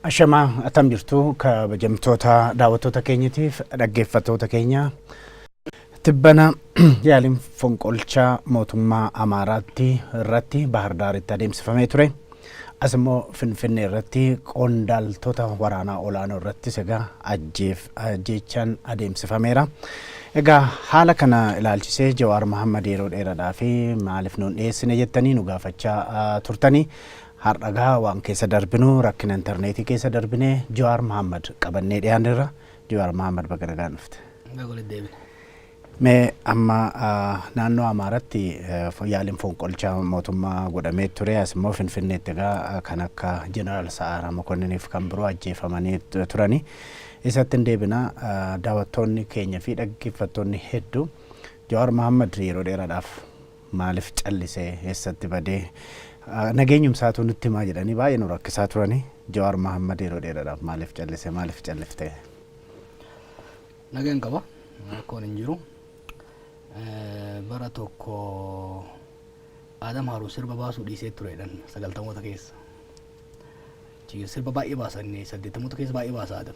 Ashamaa atam jirtu kabajamtoota daawwattoota keenyatiif dhaggeeffattoota keenya tibbana yaaliin fonqolcha mootummaa Amaaraatti irratti Bahar Daaritti adeemsifamee ture. Asimmoo Finfinnee irratti qondaaltota waraanaa olaanoo irratti sega ajjeechaan adeemsifameera. Egaa haala kana ilaalchisee Jawaar Mohammad yeroo dheeraadhaa fi maaliif nuun dhiyeessine jettanii nu gaafachaa turtanii. Har'agaa waan keessa darbinu rakkina intarneetii keessa darbine Jawaar Mohammad qabannee dhiyaanirra. Jawaar Mohammad baga nagaan dhufte. Mee amma naannoo Amaaraatti yaaliin fonqolcha mootummaa godhamee ture. Asimmoo Finfinneetti egaa kan akka Jeneraal Sa'aaraa Mokonniiniif kan biroo ajjeefamanii turani. Isatti deebina daawwattoonni keenya fi dhaggeeffattoonni hedduu Jawaar Mohammad yeroo dheeraadhaaf maaliif callisee eessatti badee nageenyum isaatu nutti himaa jedhanii baay'ee nu rakkisaa turani. Jawaar Mohammad yeroo dheeraadhaaf maaliif callisee maaliif calliftee? Nageen qaba akkoon hin jiru. Bara tokko Adam Haruun sirba baasuu dhiisee turedhan 90moota keessa. Sirba baay'ee baasanii 80moota keessa baay'ee baasa Adam.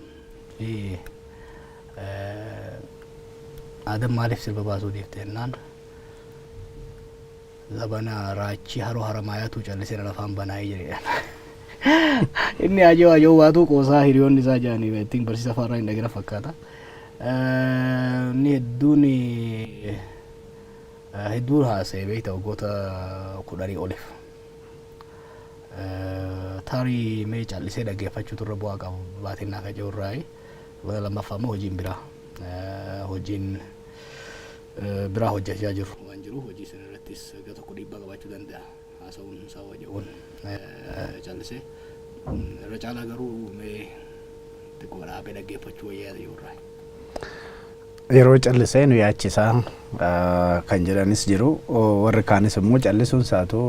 Adam maaliif sirba baasuu dhiiftee jennaan zabana raachi haroo haramaayatu callisee lafaan banaa'ee jedhedhaan. Inni ajoo waatu qoosaa hiriyoonni isaa jedhanii ittiin barsiisa afaarraa hin dhagina fakkaata. Inni hedduun haasa'e beekta waggoota 10 oliif. Tarii mee callisee dhaggeeffachuu turre bu'aa qabu baatinnaa ka jirurraayi. Bara lammaffaa immoo hojiin biraa hojjechaa jiru waan jiru hojii sana irrattis gara tokko dhiibbaa qabaachuu danda'a. Haasa'uun isaa wajjiin callisee irra caalaa garuu mee xiqqoo dhaabee dhaggeeffachuu wayyaa jirurraayi. Yeroo callisee nu yaachisaa kan jedhanis jiru. Warri kaanis immoo callisuun isaatu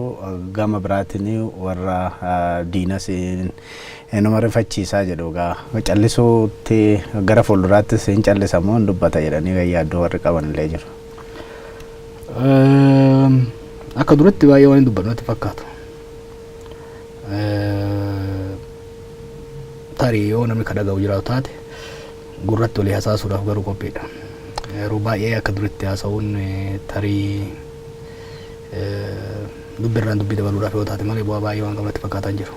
gama biraatiin warra diinas nama rifachiisaa jedhu. Callisuutti gara fuulduraattis hin callisamoo hin dubbata jedhanii yaaddoo warri qaban illee jiru. Akka duratti baay'ee waan hin dubbannu natti fakkaatu. Tarii yoo namni ka dhaga'u jiraatu taate gurratti olii hasaasuudhaaf garuu qophiidha. Yeroo baay'ee akka duratti haasa'uun tarii dubbirraan dubbii dabaluudhaaf yoo taate malee bu'aa baay'ee waan qabatti fakkaataan jiru.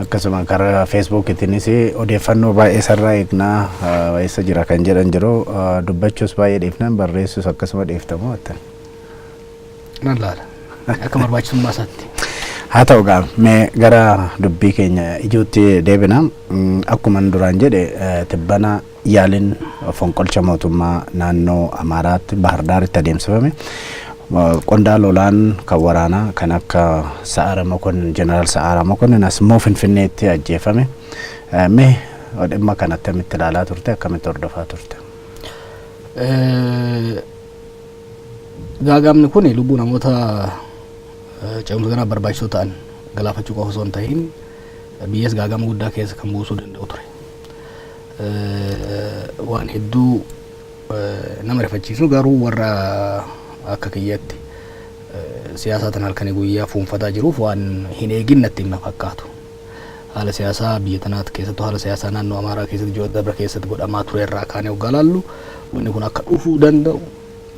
Akkasuma karaa Feesbuukittiinis odeeffannoo baay'ee sarraa eegnaa eessa jira kan jedhan jiru. Dubbachuus baay'ee dhiifnan barreessus akkasuma dhiiftamoo attan. Nan laala akka barbaachisummaa isaatti. Haa ta'u gaa mee gara dubbii keenya ijuutti deebina. Akkuma duraan jedhe tibbana yaaliin fonqolcha mootummaa naannoo Amaaraatti Bahar Daaritti adeemsifame. Qondaala olaanaa kan waraanaa kan akka Sa'aaraa Mokonniin Jeneraal Sa'aaraa Mokonniin asimmoo Finfinneetti ajjeefame. Mee dhimma kana akkamitti ilaalaa turte akkamitti hordofaa turte? Gaagamni kun lubbuu namoota ce'umsa kanaa barbaachisoo ta'an galaafachuu qofa osoo hin ta'in biyyas gaagama guddaa keessa kan buusuu danda'u ture. Waan hedduu nama rifachiisu garuu warra akka kiyyatti siyaasaa tan halkanii guyyaa fuunfataa jiruuf waan hin eegin natti hin fakkaatu. Haala siyaasaa biyya tanaatti keessattuu haala siyaasaa naannoo Amaaraa keessatti ji'oota darbe keessatti godhamaa ture irraa kaanee hoggaa laallu wanni kun akka dhufuu danda'u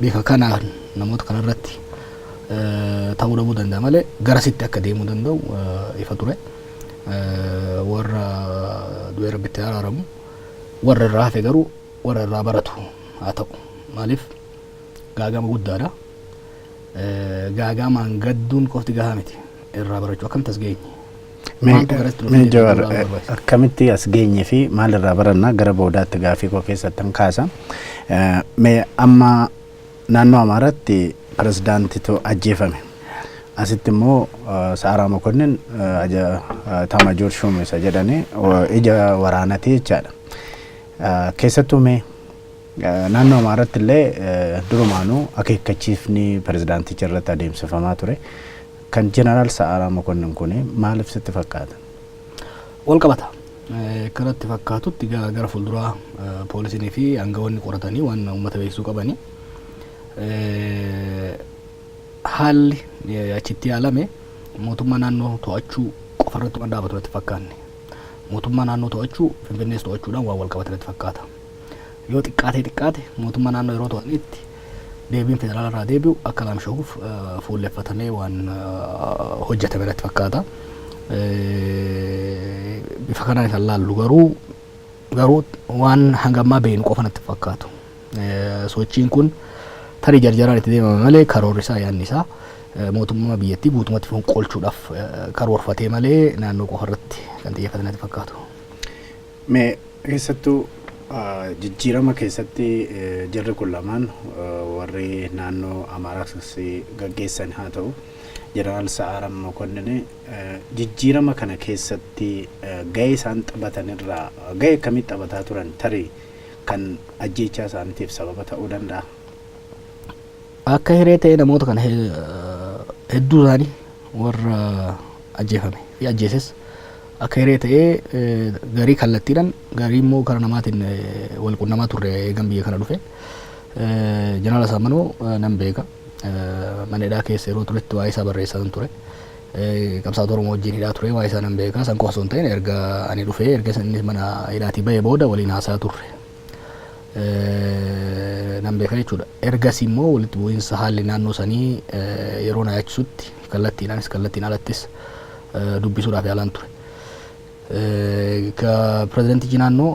bifa kanaan namoota kanarratti ta'uu dhabuu danda'a malee garasitti akka deemuu danda'u ifa ture. Warra du'ee rabbitti araaramu warra irraa hafe garuu warra irraa baratu haa ta'u. Maaliif gaagama guddaadha. Gaagamaan gadduun qofti gahaa miti irraa barachuu akkamitti as geenye. Mee Jawaar akkamitti as geenye fi maal irraa barannaa gara boodaatti gaafii koo keessatti hin kaasa. Mee amma naannoo Amaaraatti pirezidaantitu ajjeefame. Asitti immoo Sa'aaraa Mokonniin Taamajoor Shuum isa jedhanii ija waraanatii jechaadha. Keessattuu mee naannoo Amaaraatti illee durumaanuu akeekkachiifni pirezidaanticha irratti adeemsifamaa ture. Kan Jeneraal Sa'aaraa Mokonniin kun maaliif sitti fakkaata? Wal qabata. Kanatti fakkaatutti gara fuulduraa poolisiinii fi aangawoonni qoratanii waan uummata beeksisuu qabanii. Haalli achitti yaalame mootummaa naannoo to'achuu qofa irratti waan dhaabatu natti fakkaanne. mootummaa naannoo to'achuu Finfinnees to'achuudhaan waan wal qabatanitti fakkaata. Yoo xiqqaate mootummaa naannoo yeroo to'atanitti deebiin federaala irraa deebi'u akka laamsha'uuf fuulleeffatamee waan hojjetame irratti fakkaata. Bifa kanaan kan laallu garuu waan hangammaa beenu qofa natti fakkaatu. Sochiin kun tarii jarjaraan itti deemame malee karoorri isaa yaadni isaa mootummaa biyyattii guutumatti fonqolchuudhaaf karoorfatee malee naannoo qofa irratti kan xiyyeeffate natti fakkaatu. Mee keessattuu jijjiirama keessatti jarri kun lamaan warri naannoo Amaaraas gaggeessan haa ta'u Jeneraal Sa'aaraa Mokonnin jijjiirama kana keessatti gahee isaan taphatan irraa gahee akkamii taphataa turan tarii kan ajjeechaa isaaniitiif sababa ta'uu danda'a. Akka hiree ta'e namoota kana hedduu isaanii warra ajjeefame fi ajjeeses akka hiree ta'ee garii kallattiidhaan garii immoo karaa namaatiin wal qunnamaa turre eegan biyya kana dhufe. Jeneraal Saamanoo nan beeka. Mana hidhaa keessa yeroo turetti waa'ee isaa barreessaa ture. Qabsaa'ota Oromoo wajjin hidhaa ture waa'ee isaa nan beeka. San qofa osoo hin ta'in erga ani dhufee erga inni mana hidhaatii bahee booda waliin haasaa turre. Nan beeka jechuudha. Ergasii immoo walitti bu'iinsa haalli naannoo sanii yeroo na yaachisutti kallattiidhaanis kallattiin alattis dubbisuudhaaf yaalaan ture. Ka pirezidantichi naannoo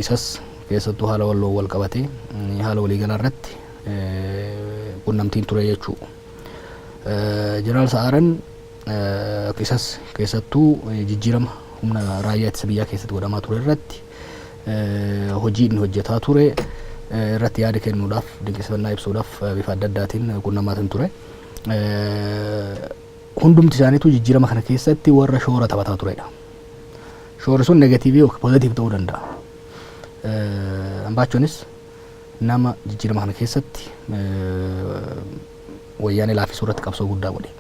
isas keessattuu haala walloo wal qabatee haala waliigalaa irratti qunnamtiin ture jechuudha. Jeneraal Sa'aaraan isas keessattuu jijjiirama humna raayyaa ittisa biyyaa keessatti godhamaa ture irratti hojii inni hojjetaa ture irratti yaada kennuudhaaf dinqisiifannaa ibsuudhaaf bifa adda addaatiin qunnamaatiin ture. Hundumti isaaniitu jijjiirama kana keessatti warra shoora taphataa turedha. Shoorri sun negatiivii yookiin poozitiivii ta'uu danda'a. Ambaachonis nama jijjiirama kana keessatti wayyaanee laaffisuu irratti qabsoo guddaa godhe.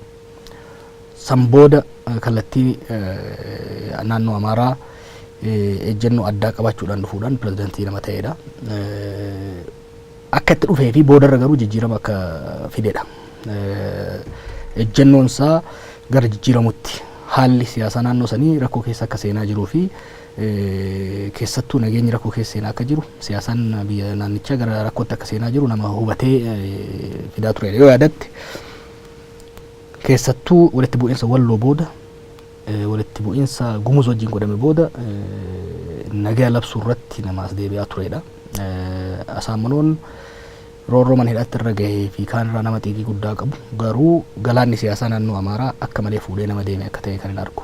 San booda kallattii naannoo Amaaraa ejjennoo addaa qabachuudhaan dhufuudhaan pirezidantii nama ta'edha. Akka itti dhufee fi boodarra garuu jijjiirama akka fidedha. Ejjennoon isaa gara jijjiiramutti haalli siyaasaa naannoo sanii rakkoo keessa akka seenaa jiruu fi keessattuu nageenyi rakkoo keessa seenaa akka jiru siyaasaan biyya naannichaa gara rakkootti akka seenaa jiru nama hubatee fidaa ture. Yoo yaadatte keessattuu walitti bu'iinsa walloo booda walitti bu'iinsa gumuz wajjin godhame booda nagaa labsuu irratti namaas deebi'aa turedha. Asaamanoon roorroo mana hidhaatti irra gahee fi kaan irraa nama xiiqii guddaa qabu garuu galaanni siyaasaa naannoo Amaaraa akka malee fuudhee nama deeme akka ta'e kan hin argu.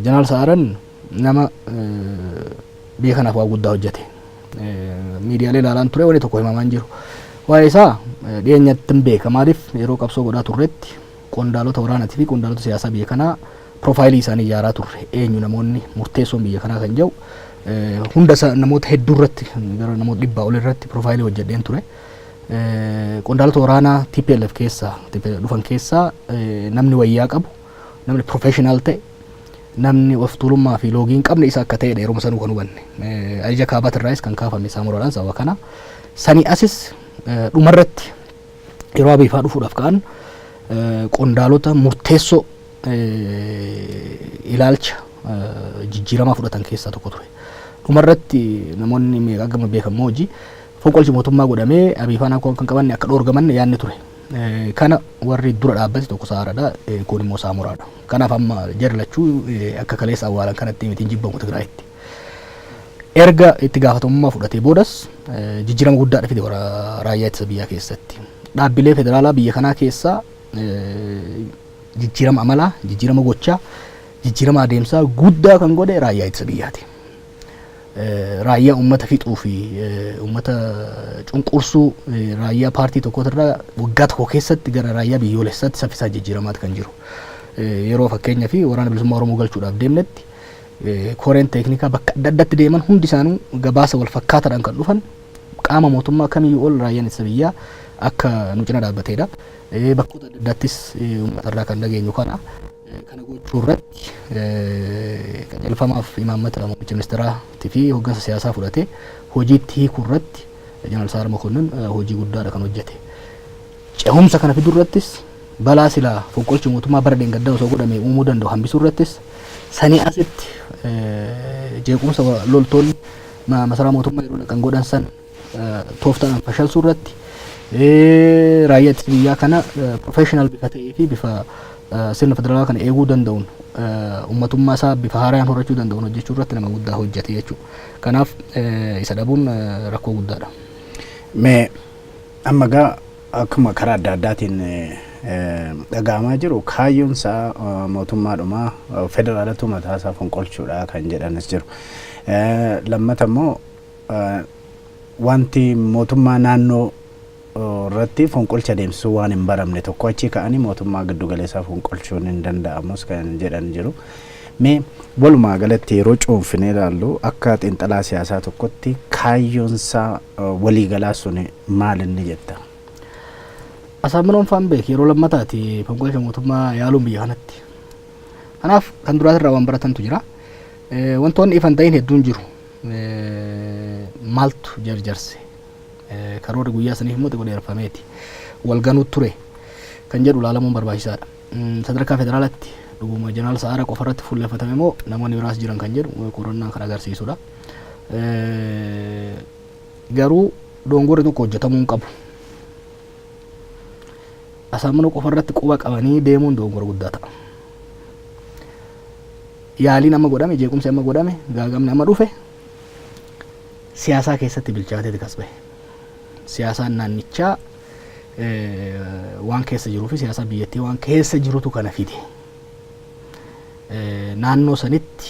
Jeneraal Sa'aaraan nama biyya kanaaf waa guddaa hojjete. Miidiyaalee ilaalaan ture wanni tokko himamaa hin jiru. Waa'ee isaa dhiyeenyatti hin beeka. Maaliif yeroo qabsoo godhaa turretti qondaalota waraanaatii fi qondaalota siyaasaa biyya kanaa piroofaayilii isaanii ijaaraa turre. Eenyu namoonni murteessoon biyya kanaa kan jedhu hunda namoota hedduu irratti gara namoota 100 irratti piroofaayilii hojjedheen ture. Qondaalota waraanaa TPLF keessaa dhufan keessaa namni wayyaa qabu, namni professional ta'e, namni of tuulummaa fi loogii hin qabne isa akka ta'edha yeroo sanuu kan hubanne. Ajaja Kaabaat irraas kan kaafame Saamuuraadhaan sababa kana. Sanii asis dhumarratti yeroo Abiifaa dhufuudhaaf ka'an qondaalota murteessoo ilaalcha jijjiiramaa fudhatan keessaa tokko ture. Dhumarratti namoonni meeqa gama beekamoo hojii fonqolchi mootummaa godhamee Abiifaan akka kan qabanne akka dhoorgaman yaadni ture. Kana warri dura dhaabbate tokko Sa'aaraadha, kun immoo Saamuuraadha. Kanaaf amma jarri lachuu akka kaleessa awwaalan kanatti mitiin jibbamu Tigraayitti. Erga itti gaafatamummaa fudhatee boodas jijjiirama guddaadha fide raayyaa ittisa biyyaa keessatti. Dhaabbilee federaalaa biyya kanaa keessaa jijjiirama amalaa, jijjiirama gochaa, jijjiirama adeemsaa guddaa kan godhe raayyaa ittisa biyyaati. Raayyaa uummata fixuu fi uummata cunqursuu raayyaa paartii tokkootirraa waggaa tokko keessatti gara raayyaa biyyoolessaatti saffisaa jijjiiramaati kan jiru. Yeroo fakkeenyaa fi waraana bilisummaa Oromoo galchuudhaaf deemnetti koreen teeknikaa bakka adda addaatti deeman hundi isaanii gabaasa wal fakkaataadhaan kan dhufan qaama mootummaa kamiyyuu ol raayyaan ittisa biyyaa akka nu cina dhaabbateedha. Bakkoota adda addaattis uummatarraa kan dhageenyu kana gochuu irratti qajeelfamaaf imaammata muummicha ministeeraatii fi hooggansa siyaasaa fudhatee hojiitti hiikuu irratti Jeneraal Sa'aaraa Mokonnin hojii guddaadha kan hojjete. Cehumsa kana fiduu irrattis balaa silaa fonqolchi mootummaa bara dheengaddaa osoo godhame uumuu danda'u hambisuu irrattis sanii asitti jeequmsa loltoonni masaraa mootummaa yeroo dhaqan godhan san tooftaan fashalsuu irratti raayyaa ittisa biyyaa kana professional bifa ta'ee fi bifa sirna federaalaa kana eeguu danda'uun ummatummaa isaa bifa haaraan horachuu danda'uun hojjechuu irratti nama guddaa hojjete jechuudha. Kanaaf isa dhabuun rakkoo guddaadha. Mee amma gaa akkuma karaa adda addaatiin dhaga'amaa jiru kaayyoon isaa mootummaadhuma federaalatu mataa isaa fonqolchuudha kan jedhanis jiru. Lammata immoo wanti mootummaa naannoo irratti fonqolcha deemsisuu waan hin baramne tokko achi ka'anii mootummaa giddu galeessaa fonqolchuun hin danda'amus kan jedhan jiru. Mee walumaa galatti yeroo cuunfinee ilaallu akka xiinxalaa siyaasaa tokkotti kaayyoon isaa waliigalaa sun maal inni jetta? Asaaminoon faan beek yeroo lammataati fonqolcha mootummaa yaaluun biyya kanatti. Kanaaf kan duraatirraa waan baratantu jira. Wantoonni ifan ta'in hedduun jiru. Maaltu jarjarse? Karoora guyyaa saniif immoo xiqqoo dheereffameeti. Walganuu ture kan jedhu ilaalamuun barbaachisaadha. Sadarkaa federaalaatti dhuguma jeneraal Sa'aaraa qofa irratti fuulleeffatame moo namoonni biraas jiran kan jedhu qorannaan kan agarsiisudha. Garuu dongorri tokko hojjetamuu hin qabu. Asaaminoo qofa irratti quba qabanii deemuun dongora guddaa ta'a. Yaaliin amma godhame, jeequmsi amma godhame, gaagamni amma dhufe siyaasaa keessatti bilchaateeti kas bahe. Siyaasaan naannichaa waan keessa jiruu fi siyaasa biyyattii waan keessa jirutu kana fide. Naannoo sanitti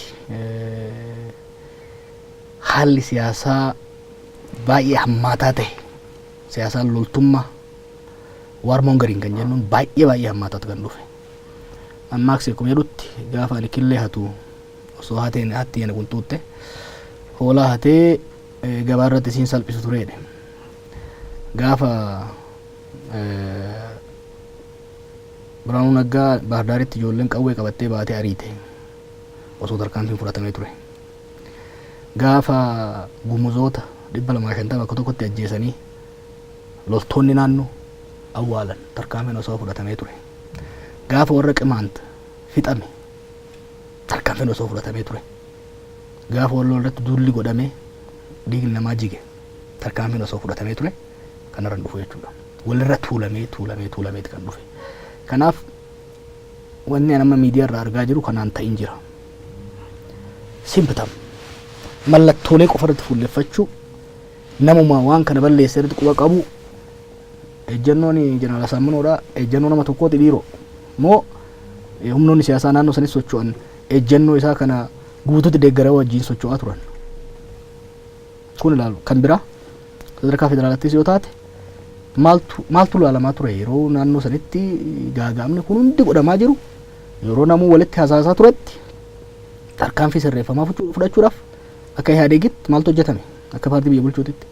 haalli siyaasaa baay'ee hammaataa ta'e, siyaasaan loltummaa warmoon gariin kan jennuun baay'ee hammaataatu kan dhufe. Ammaaksi akkuma jedhutti gaafa ani killee hatu osoo hateen hatti yana qunxuutte hoolaa hatee gabaa irratti isiin salphisu tureedha. Gaafa Biraanuu Naggaa Baahir Daaritti ijoolleen qawwee qabattee baatee ariite osoo tarkaanfiin fudhatamee ture. Gaafa gumuzoota 250 bakka tokkotti ajjeesanii loltoonni naannoo awwaalan tarkaanfiin osoo fudhatamee ture. Gaafa warra qimaant fixame tarkaanfiin osoo fudhatamee ture. Gaafa walloo irratti duulli godhamee dhiigni namaa jige tarkaanfiin osoo fudhatamee ture. Kanarra dhufu jechuudha. Walirra tuulameeti kan dhufe. Kanaaf wanni nama miidiyaa irraa argaa jiru kanaan ta'in jira. Simpitam mallattoolee qofa irratti fuulleffachuu namuma waan kana balleessee irratti quba qabu ejjennoon jeneraal Asaaminoodha. Ejjennoo nama tokkooti dhiiroo moo humnoonni siyaasaa naannoo sanis socho'an ejjennoo isaa kana guutuutti deeggaraa wajjin socho'aa turan. Kun ilaalu kan biraa sadarkaa federaalaattis yoo taate maaltu ilaalamaa ture yeroo naannoo sanitti gaagaamni kun hundi godhamaa jiru yeroo namuu walitti hasaasaa turetti tarkaanfii sirreeffamaa fudhachuudhaaf akka Ihaadegitti maaltu hojjetame akka paartii biyya bulchuutitti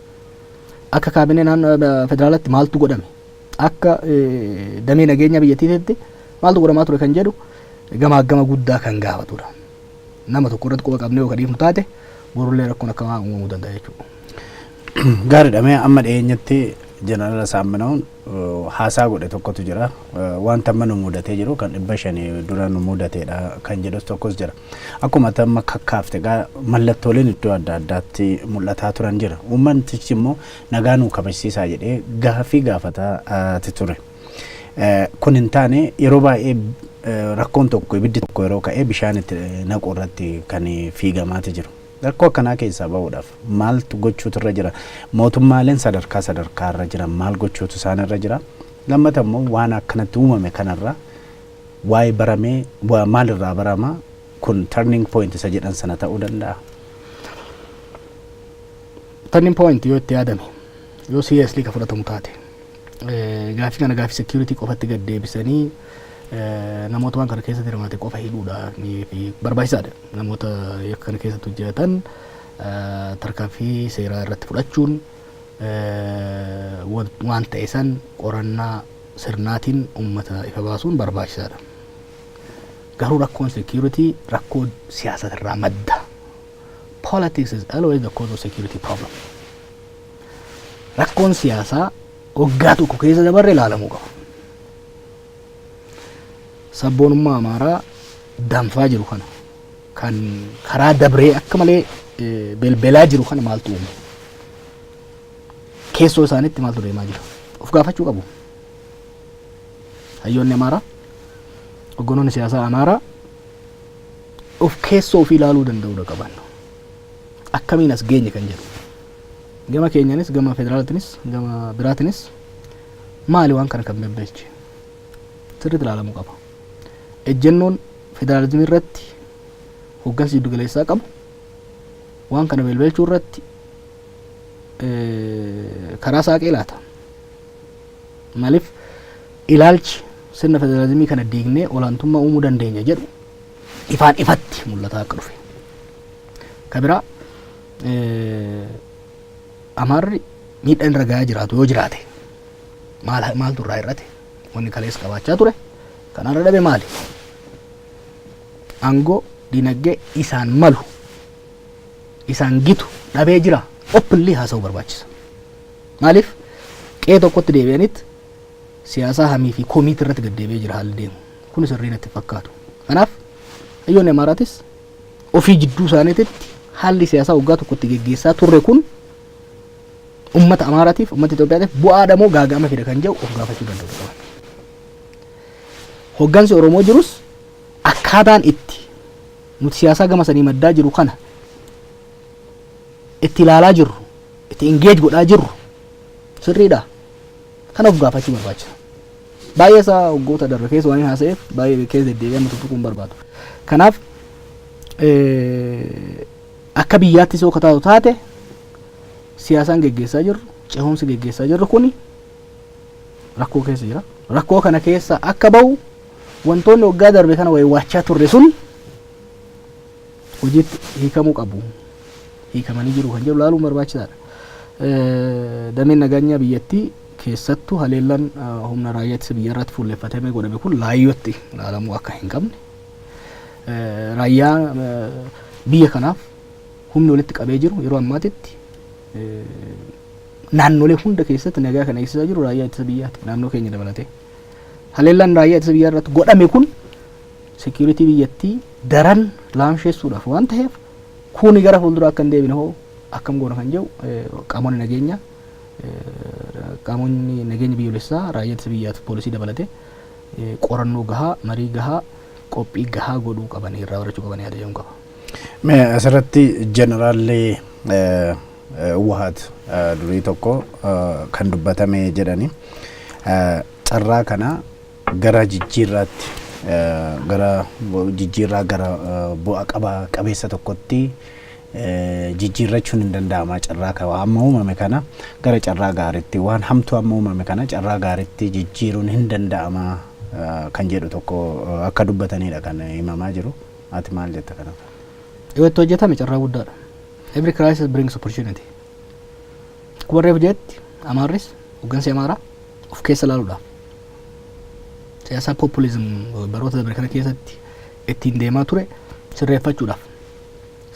akka kaabinee naannoo federaalaatti maaltu godhame akka damee nageenya biyyattiitti maaltu godhamaa ture kan jedhu gama guddaa kan gaafatudha. Nama tokko irratti quba qabnee yoo kadhiifnu taate borullee rakkoon akka uumamuu danda'a jechuudha. Gaariidha. Mee amma dhiyeenyatti jeneraal Asaaminoon haasaa godhe tokkotu jira. Wanta amma nu mudatee jiru kan 500 dura nu mudateedha kan jedhus tokkos jira. Akkuma amma kakkaafte mallattooleen iddoo adda addaatti mul'ataa turan jira. Uummantichi immoo nagaa nuu kabachiisaa jedhee gaaffii gaafataa ture. Kun hin taane yeroo baay'ee rakkoon tokko ibiddi tokko yeroo ka'ee bishaan itti naqu irratti kan fiigamaati jiru. Rakkoo akkanaa keessaa bahuudhaaf maaltu gochuutu irra jira? Mootummaaleen sadarkaa irra jiran maal gochuutu isaan irra jira? Lammata immoo waan akkanatti uumame kanarra waa'ee baramee maalirraa barama? Kun turning point isa jedhan sana ta'uu danda'a. Turning point yoo itti yaadame yoo seriously ka fudhatamu taate gaaffii kana gaaffii security qofatti gad deebisanii namoota waan kana keessatti hirmaate qofa hidhuudha fi barbaachisaadha. Namoota yakka kana keessatti hojjetan tarkaanfii seeraa irratti fudhachuun waan ta'e san qorannaa sirnaatiin uummata ifa baasuun barbaachisaadha. Garuu rakkoon security rakkoo siyaasaa irraa madda. Politics is always the cause of security problem. Rakkoon siyaasaa waggaa tokko keessa dabarre ilaalamuu qaba. Sabboonummaa Amaaraa danfaa jiru kana kan karaa dabree akka malee belbelaa jiru kana maaltu uume? Keessoo isaaniitti maaltu deemaa jira? Of gaafachuu qabu. Hayyoonni Amaaraa, hogganoonni siyaasaa Amaaraa of keessoo ofii ilaaluu danda'uu qaban. Akkamiin as geenye kan jedhu. Gama keenyanis, gama federaalaatinis, gama biraatinis maali waan kana kan belbelche? Sirriitti ilaalamuu qaba. Ejjennoon federaalizimii irratti hoggansi jiddu galeessaa qabu waan kana belbelchuu irratti karaa saaqee laata. Maaliif ilaalchi sirna federaalizimii kana diignee olaantummaa uumuu dandeenya jedhu ifaan ifatti mul'ataa akka dhufe. Kabiraa Amaarri miidhaan irra gahaa jiraatu yoo jiraate maaltu irraa hir'ate? Wanni kalees qabaachaa ture kan irra dhabe maali? Aangoo dinagdee isaan malu isaan gitu dhabee jira. Openly haasa'uu barbaachisa. Maaliif qe'ee tokkotti deebi'anitti siyaasaa hamii fi komiitii irratti gad deebi'ee jira haalli deemu. Kun sirrii natti fakkaatu. Kanaaf hayyoonni Amaaraatis ofii jidduu isaaniititti haalli siyaasaa waggaa tokkotti geggeessaa turre kun ummata Amaaraatiif ummata Itoophiyaatiif bu'aadha moo gaaga'ama fida kan jedhu of gaafachuu danda'u. Hoggansi Oromoo jirus akkaataan itti nuti siyaasaa gama sanii maddaa jiru kana itti ilaalaa jirru, itti engage godhaa jirru sirriidha. Kana of gaafachuu barbaachisa. Baay'ee isaa waggoota darbe keessa waan haasa'eef baay'ee keessa deddeebi'ee tuquu hin barbaadu. Kanaaf akka biyyaattis yoo kataatu taate siyaasaan geggeessaa jirru, ce'umsi geggeessaa jirru kuni rakkoo keessa jira. Rakkoo kana keessa akka bahu wantoonni waggaa darbe kana waachaa turre sun hojiitti hiikamuu qabu. Hiikamanii jiru kan jedhu ilaaluun barbaachisaadha. Dameen nageenyaa biyyattii keessattuu haleellaan humna raayyaa ittisa biyyaa irratti fuulleeffatamee godhame kun laayyootti ilaalamuu akka hin qabne. Raayyaa biyya kanaaf humni walitti qabee jiru yeroo ammaatitti naannolee hunda keessatti nagaa kana eegsisaa jiru raayyaa ittisa biyyaati, naannoo keenya dabalatee. Haleellaan raayyaa ittisa biyyaa irratti godhame kun security biyyattii daran laamsheessuudhaaf waan ta'eef kuni gara fuuldura akka hin deebine hoo akkam goona kan jedhu qaamonni nageenya biyyoolessaa raayyaa ittisa biyyaatiif poolisii dabalatee qorannoo gahaa, marii gahaa, qophii gahaa godhuu qaban irraa barachuu qaban yaada jedhamu qaba. Asirratti jeneraalli Wahaat durii tokko kan dubbatame jedhani carraa kana gara jijjiirraatti gara jijjiirraa gara bu'a qabeessa tokkotti jijjiirrachuun hin danda'ama. Carraa kana amma uumame kana gara carraa gaariitti waan hamtuu amma uumame kana carraa gaariitti jijjiiruun hin danda'ama kan jedhu tokko akka dubbatanidha kan himamaa jiru. Ati maal jetta kana? Yoo itti hojjetame carraa guddaadha. Every crisis brings opportunity. Kubarreef jetti Amaarris hoggansi Amaaraa of keessa ilaaluudhaaf siyaasa populism baroota dabre kana keessatti ittiin deemaa ture sirreeffachuudhaaf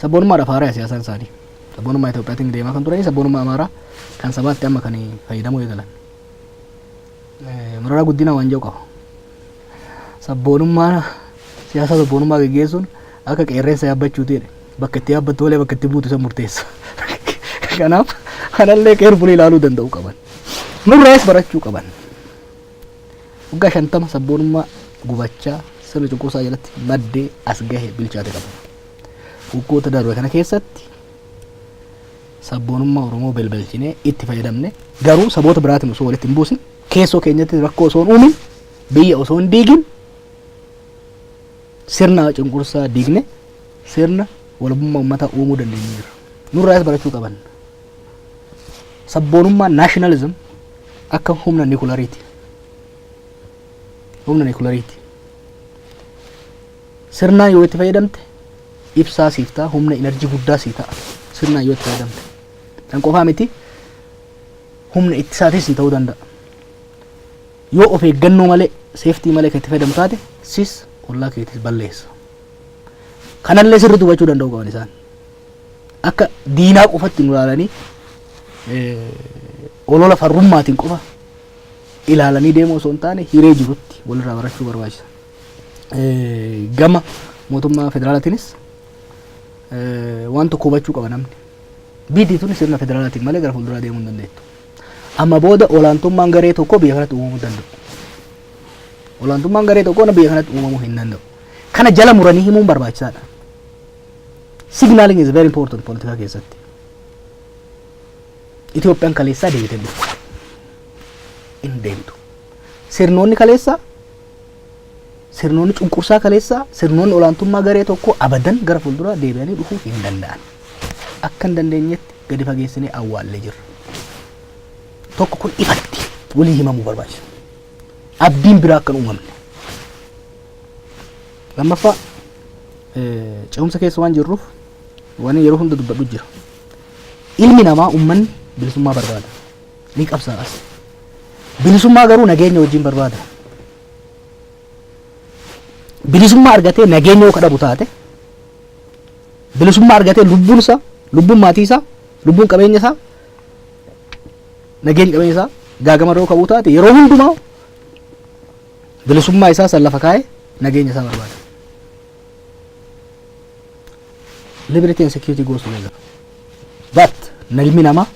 sabboonummaadhaaf haaraa siyaasaan isaanii sabboonummaa Itoophiyaatiin deemaa kan turanii sabboonummaa Amaaraa kan sabaatti amma kan fayyadamuu eegalan. Mararaa guddina waan jedhu qaba. Sabboonummaa siyaasa sabboonummaa geggeessuun akka qeerransa yaabbachuu ta'e bakka itti yaabbattu malee bakka itti buutu isa murteessa. Kanaaf kanallee keerfulii ilaaluu danda'u qaban. Nurraas barachuu qaban. Waggaa 50 sabboonummaa gubachaa sirna cunqursaa jalatti maddee as gahe bilchaate qaba. Waggoota darbe kana keessatti sabboonummaa Oromoo belbelchinee itti fayyadamne garuu saboota biraatiin osoo walitti hin buusin keessoo keenyatti rakkoo osoo hin uumin biyya osoo hin diigin sirna cunqursaa diigne sirna walabummaa uummataa uumuu dandeenyeerra. Nurraas barachuu qaban. Sabboonummaa nationalism akka humna nucleariiti. Humna nucleariiti. Sirnaan yoo itti fayyadamte ibsaa siif ta'a, humna enerjii guddaa siif ta'a. Sirnaan yoo itti fayyadamte. Kan qofaa miti humna ittisaatis ta'uu danda'a. Yoo of eeggannoo malee, seeftii malee kan itti fayyadamu taate sis ollaa keetis balleessa. Kanallee sirriitti hubachuu danda'u qaban isaan. Akka diinaa qofatti nu ilaalanii olola farrummaatiin qofa ilaalanii deemuu osoo hin taane hiree jirutti walirraa barachuu barbaachisa. Gama mootummaa federaalaatiinis waan tokko hubachuu qaba namni. Biyyi tun sirna federaalaatiin malee gara fuulduraa deemuu hin dandeettu. Amma booda olaantummaan garee tokko biyya kanatti uumamuu danda'u. Olaantummaan garee tokko biyya kanatti uumamuu hin danda'u. Kana jala muranii himuun barbaachisaadha. Signaling is very important politika keessatti. Itoophiyaan kaleessaa deebitee dhuftu. In deemtu. Sirnoonni kaleessaa, sirnoonni cunqursaa kaleessaa, sirnoonni olaantummaa garee tokko abadan gara fuulduraa deebi'anii dhufuu hin danda'an. Akka hin dandeenyetti gadi fageessinee awwaallee jirra. Tokko kun ifatti walii himamuu barbaachisa. Abdiin biraa akka hin uumamne. Lammaffaa ce'umsa keessa waan jirruuf waan yeroo hunda dubbadhu jira. Ilmi namaa uummanni bilisummaa barbaada. Ni qabsaa'as. Bilisummaa garuu nageenya wajjin barbaada. Bilisummaa argatee nageenya yoo kadhabu taate, bilisummaa argatee lubbuun isaa, lubbuun maatii isaa, lubbuun qabeenya isaa, nageenya qabeenya isaa gaagama yoo qabu taate yeroo hundumaa bilisummaa isaa san lafa kaa'ee nageenya isaa barbaada. Liberty and security goes together. But ilmi namaa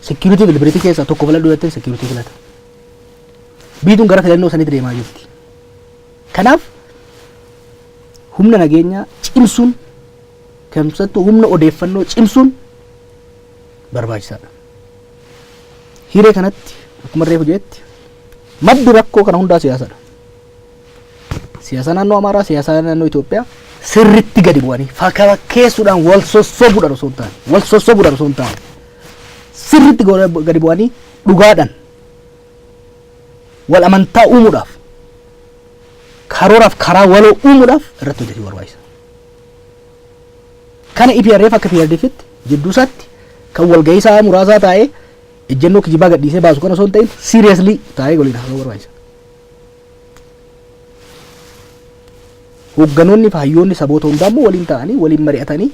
security fi liberty keessaa tokko filadhu jettee security filata. Biituun gara filannoo sanitti deemaa jirti. Kanaaf humna nageenyaa cimsuun keessattuu humna odeeffannoo cimsuun barbaachisaadha. Hiree kanatti akkuma reefu jetti maddi rakkoo kana hundaa siyaasadha. Siyaasa naannoo Amaaraa, siyaasa naannoo Itoophiyaa sirriitti gadi bu'anii fakkeessuudhaan wal sossobuudhaan osoo hin taane sirriitti gadi bu'anii dhugaadhaan wal amantaa uumuudhaaf karooraaf karaa waloo uumuudhaaf irratti hojjetuu barbaachisa. Kana EPRF akka PRDFitti jidduu isaatti kan walgahii isaa muraasaa taa'ee ejjennoo kijibaa gadhiisee baasu kana osoo hin ta'in seriously taa'ee waliin haasa'uu barbaachisa. Hoogganoonni fi hayyoonni saboota hundaa immoo waliin ta'anii waliin mari'atanii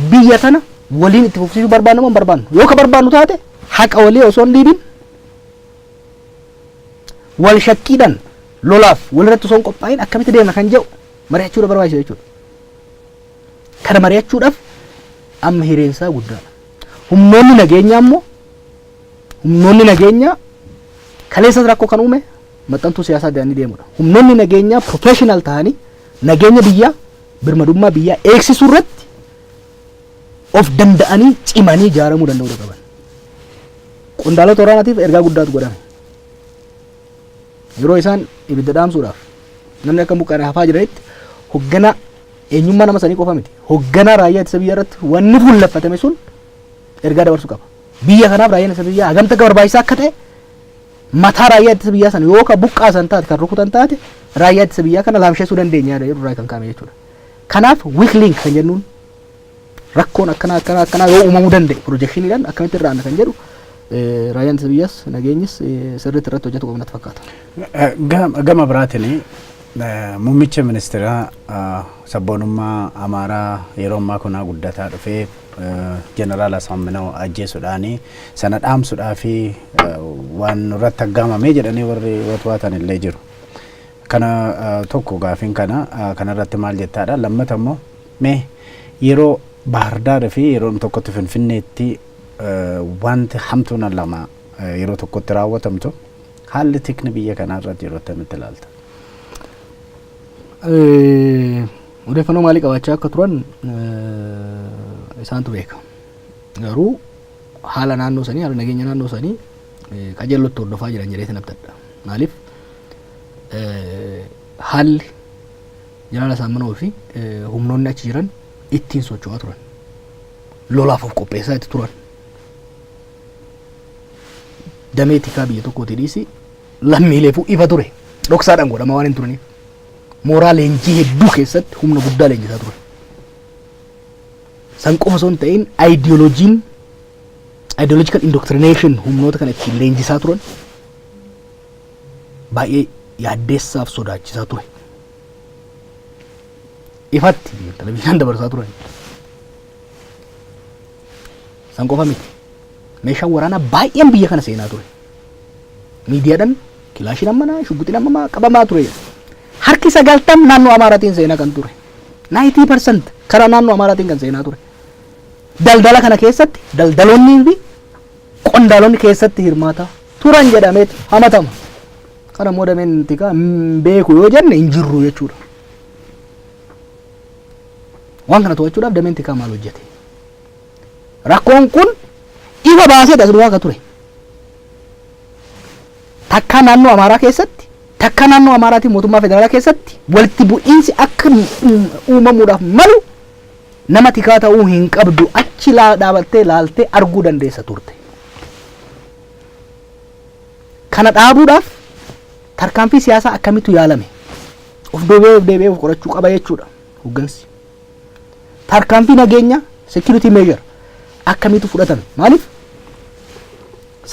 biyya tana waliin itti fufsiisuu barbaannu moo hin barbaannu? Yoo ka barbaannu taate haqa walii osoo hin dhiibin wal shakkiidhaan lolaaf walirratti osoo hin qophaa'in akkamitti deemna kan jedhu mari'achuudha barbaachisa jechuudha. Kana mari'achuudhaaf amma hireensaa guddaadha. Humnoonni nageenyaa kaleessas rakkoo kan uume maxxantuu siyaasaa deemanii deemudha. Humnoonni nageenyaa professional ta'anii nageenya biyyaa birmadummaa biyyaa eegsisuu irratti of danda'anii cimanii ijaaramuu danda'uu qaban. Qondaalota waraanaatiif ergaa guddaatu godhame. Yeroo isaan ibidda dhaamsuudhaaf namni akka buqqaane hafaa jiranitti hoogganaa eenyummaa nama sanii qofa miti. Hoogganaa raayyaa ittisa biyyaa irratti wanni fuulleffatame sun ergaa dabarsuu qaba. Biyya kanaaf raayyaan ittisa biyyaa hagamta akka barbaachisaa akka ta'e mataa raayyaa ittisa biyyaa sana yoo ka buqqaasan taate kan rukutan taate raayyaa ittisa biyyaa kana laamsheessuu dandeenya yeroo irraa kan kaa'ame jechuudha. Kanaaf weak link kan jennuun rakkoon akkanaa yoo uumamuu danda'e projectioniidhaan akkamitti irraa kan jedhu raayyaan ittisa biyyaas nageenyis sirriitti irratti hojjetu qabnatti fakkaata. Gama biraatiin muummicha ministeeraa sabboonummaa Amaaraa yeroo ammaa kunaa guddataa dhufee jeneraal Asaaminaw ajjeesuudhaan sana dhaamsuudhaa fi waan irratti aggaamamee jedhanii warri watwaatan illee jiru. Kana tokko gaafiin kanarratti maal jettaadha? Lammata immoo mee yeroo Baahirdaar fi yeroo tokkotti Finfinneetti wanti hamtuun lama yeroo tokkotti raawwatamtu haalli tikni biyya kanaa irratti yeroo akkamitti ilaalta? Odeeffannoo maalii qabaachaa akka turan isaantu beeka. Garuu haala naannoo sanii, haala nageenya naannoo sanii qajeellotti hordofaa jiran jedhee sanabtadha. Maaliif haalli jeneraal Asaaminaw fi humnoonni achi jiran ittiin socho'aa turan. Lolaaf of qopheessaa itti turan. Damee tikaa biyya tokkooti dhiisi lammiileefuu ifa ture. Dhoksaadhaan godhama waan hin turaniif. Mooraa leenjii hedduu keessatti humna guddaa leenjisaa ture. San qofa osoo hin ta'in ideological indoctrination humnoota kana ittiin leenjisaa turan baay'ee yaaddeessaaf sodaachisaa ture. Ifatti televizyiinaan dabarsaa turan. San qofa miti. Meeshaan waraanaa baay'een biyya kana seenaa ture. Miidiyaadhaan kilaashiin ammanaa shugguxiin ammaa qabamaa ture. Harki 90 naannoo Amaaraatiin seenaa kan ture. 90% karaa naannoo Amaaraatiin kan seenaa ture. daldala kana keessatti daldaloonnii fi qondaalonni keessatti hirmaata turan jedhameet hamatama. Kana immoo dameen tikaa beeku yoo jenne hin jirru jechuudha. Waan kana to'achuudhaaf dameen tikaa maal hojjete? Rakkoon kun ifa baasee dasduraa akka ture. Takka naannoo Amaaraa keessatti, takka naannoo Amaaraatiin mootummaa federaalaa keessatti walitti bu'iinsi akka uumamuudhaaf malu nama tikaa ta'uu hin qabdu achi dhaabattee laaltee arguu dandeessa turte. Kana dhaabuudhaaf tarkaanfii siyaasaa akkamitti yaalame? Of deebi'ee of qorachuu qaba jechuudha hoggansi. Tarkaanfii nageenya security measure akkamitti fudhatame? Maaliif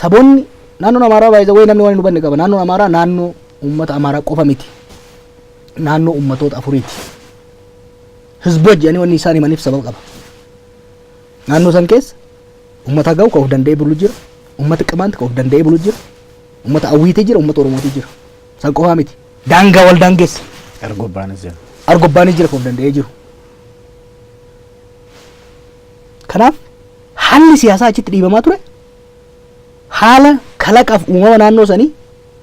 saboonni naannoon Amaaraa baay'ee namni waan hin hubanne qaba. Naannoon Amaaraa naannoo uummata Amaaraa qofa miti. Naannoo uummatoota afuriiti. Hizboota jedhanii wanni isaan himaniif sababa qaba. Naannoo san keessa uummata Gaw kan of danda'ee bulu jira. Uummata Qimaant kan of danda'ee bulu jira. Uummata Awwiitii jira. Uummata Oromootii jira. San qofa miti. Daangaa wal daangeessa. Argobbaanis jira. Argobbaanis jira kan of danda'ee jiru. Kanaaf haalli siyaasaa achitti dhiibamaa ture. Haala kalaqaaf uumama naannoo sanii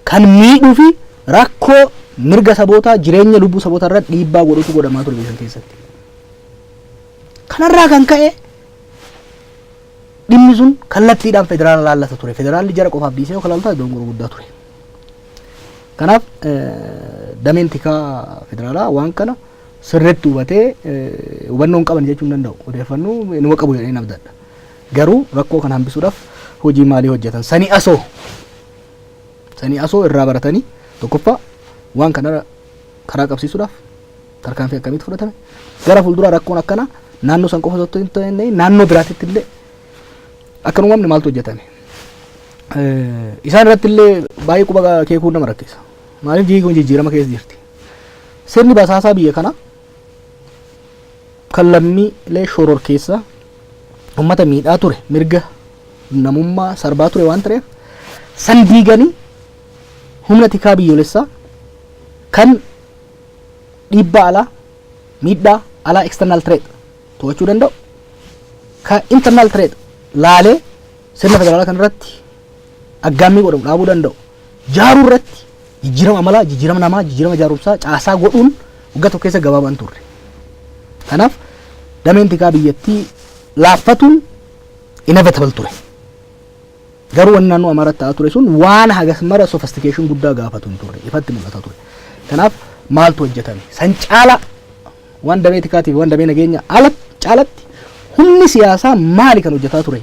kan miidhuu fi rakkoo mirga sabootaa jireenya lubbuu sabootaa irratti dhiibbaa godhutu godhamaa ture biyya keessatti. Kanarraa kan ka'e dhimmi sun kallattiidhaan federaala laallata ture. Federaalli jara qofaaf dhiisee yoo kalaaltaa dongora guddaa ture. Kanaaf dameen tikaa federaalaa waan kana sirriitti hubatee hubannoon qaban jechuu hin danda'u. Odeeffannoo inuma qabu jedhanii nabdadha. Garuu rakkoo kana hambisuudhaaf hojii maalii hojjetan? Sanii asoo irraa baratanii tokkoffaa waan kana karaa qabsiisuudhaaf tarkaanfii akkamitti fudhatame? Gara fuulduraa rakkoon akkana naannoo san qofa osoo hin ta'in naannoo biraatitti illee akka uumamne maaltu hojjetame? Isaan irratti illee baay'ee quba keekuu nama rakkisa. Maaliif jigii kun jijjiirama keessa jirti? Sirni basaasaa biyya kana kan lammiilee shoror keessa uummata miidhaa ture, mirga namummaa sarbaa ture waan ta'eef san diiganii humna tikaa biyyoolessaa kan dhiibbaa alaa, miidhaa alaa external threat to'achuu danda'u, kan internal threat laalee sirna federaalaa kan irratti aggaammii godhamu dhaabuu danda'u, jaaruu irratti jijjiirama amalaa, jijjiirama namaa, jijjiirama jaarumsaa caasaa godhuun waggaa tokko keessa gabaabaan turre. Kanaaf dameen tikaa biyyattii laaffatuun inevitable ture. Garuu wanni naannoo Amaaraa ta'aa ture sun waan hagas mara sophistication guddaa gaafatu hin turre, ifatti mul'ata ture. Kanaaf maaltu hojjetame? San caala waan damee tikaatiif waan damee nageenya caalatti humni siyaasaa maali kan hojjetaa ture?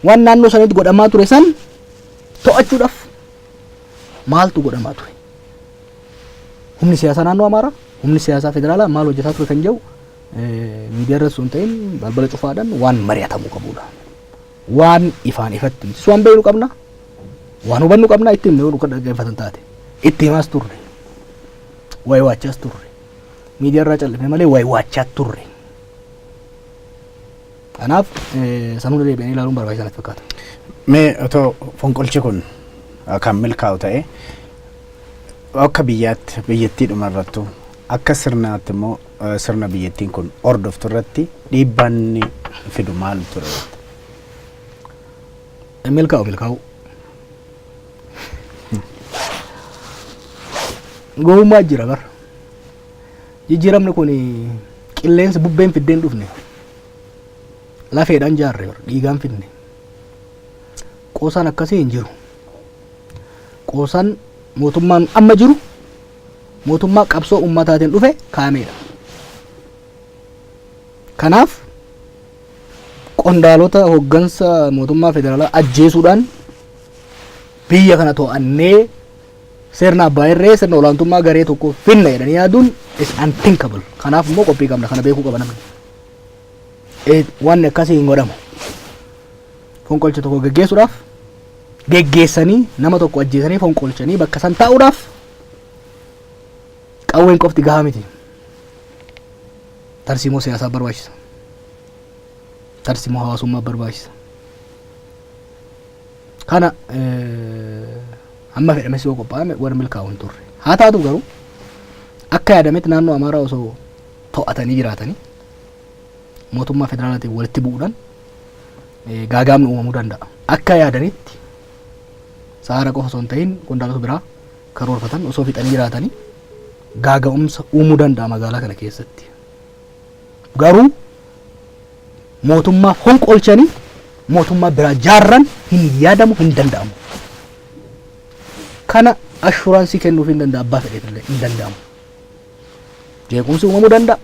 Waan naannoo sanitti godhamaa ture san to'achuudhaaf maaltu godhamaa ture? Humni siyaasaa naannoo Amaaraa, humni siyaasaa federaalaa maal hojjetaa ture kan jedhu miidiyaa irratti sun ta'in balbala cufaadhaan waan mari'atamuu qabudha. Waan ifaan ifatti miti. Waan beeknu qabna, waan hubannu qabna, itti himnee nu kan dhaggeeffatan taate itti himaas turre, wayi waachaas turre, miidiyaa irraa callifne malee wayi waachaas turre. Kanaaf sanuu deebi'anii ilaaluun barbaachisaa natti fakkaata. Mee otoo fonqolchi kun kan milkaa'u ta'e akka biyyattii dhuma irrattu akka sirnaatti immoo sirna biyyattiin kun hordoftu irratti dhiibbaan fidu maal ture? Milkaa'u. Gowwummaa jira bara. Jijjiiramni kun qilleensa bubbeen fiddeen dhufne. Lafeedhaan jaarre bara dhiigaan fidne. Qoosaan akkasii hin jiru. Qoosaan mootummaan amma jiru mootummaa qabsoo ummataatiin dhufe kaameedha. Kanaaf qondaalota hoggansa mootummaa federaalaa ajjeesuudhaan biyya kana to'annee sirna abbaa irree sirna olaantummaa garee tokko finna jedhanii yaaduun is unthinkable. Kanaaf immoo qophii qabna, kana beekuu qaba namni. Wanni akkasii hin godhamu. Fonqolcha tokko geggeessuudhaaf geggeessanii nama tokko ajjeesanii fonqolchanii bakka san taa'uudhaaf qawween qofti gahaa miti. Tarsiimoo siyaasaa barbaachisa. Tarsiimoo hawaasummaa barbaachisa. Kana amma fedhames yoo qophaa'ame warra milkaa'u hin turre. Haa taatu garuu akka yaadametti naannoo Amaaraa osoo to'atanii jiraatanii mootummaa federaalaatiin walitti bu'uudhaan gaagaamni uumamuu danda'a. Akka yaadanitti saara qofa osoo hin ta'in qondaalota biraa karoorfatan osoo fixanii jiraatanii gaaga'umsa uumuu danda'a magaalaa kana keessatti. Garuu mootummaa fonqolchanii mootummaa biraa jaarran hin yaadamu hin danda'amu. Kana ashuraansii kennuuf hin danda'a abbaa fedheefillee hin danda'amu. Jeequmsi uumamuu danda'a.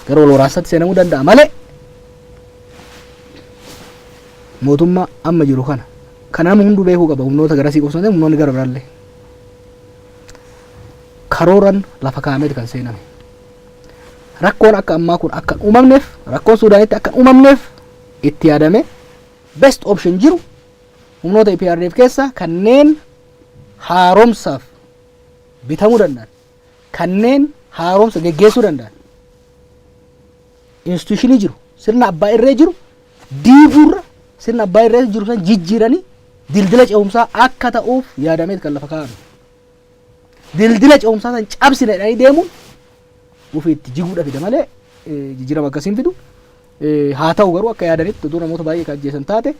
Gara wal waraansaatti seenamuu danda'a malee mootummaa amma jiru kana nama hunduu beekuu qaba. Humnoota garasii qofsoo ta'e humnoonni gara biraallee karooran lafa kaa'ameeti kan seename. Rakkoon akka ammaa kun akka uumamneef rakkoon Suudaanitti akka uumamneef itti yaadame best option jiru humnoota EPRDF keessa kanneen haaromsaaf bitamuu danda'an kanneen haaromsa geggeessuu danda'an institutionii jiru sirna abbaa irree jiru diiguurra sirna abbaa irree jiru san jijjiiranii dildila ce'umsaa akka ta'uuf yaadameet kan lafa kaa'ame. Dildila ce'umsaa san cabsineedhanii deemuun ufiitti jiguudha fida malee jijjiirama akkasiin fidu. Haa ta'u garuu akka yaadanitti utuu namoota baay'ee kan ajjeesan taate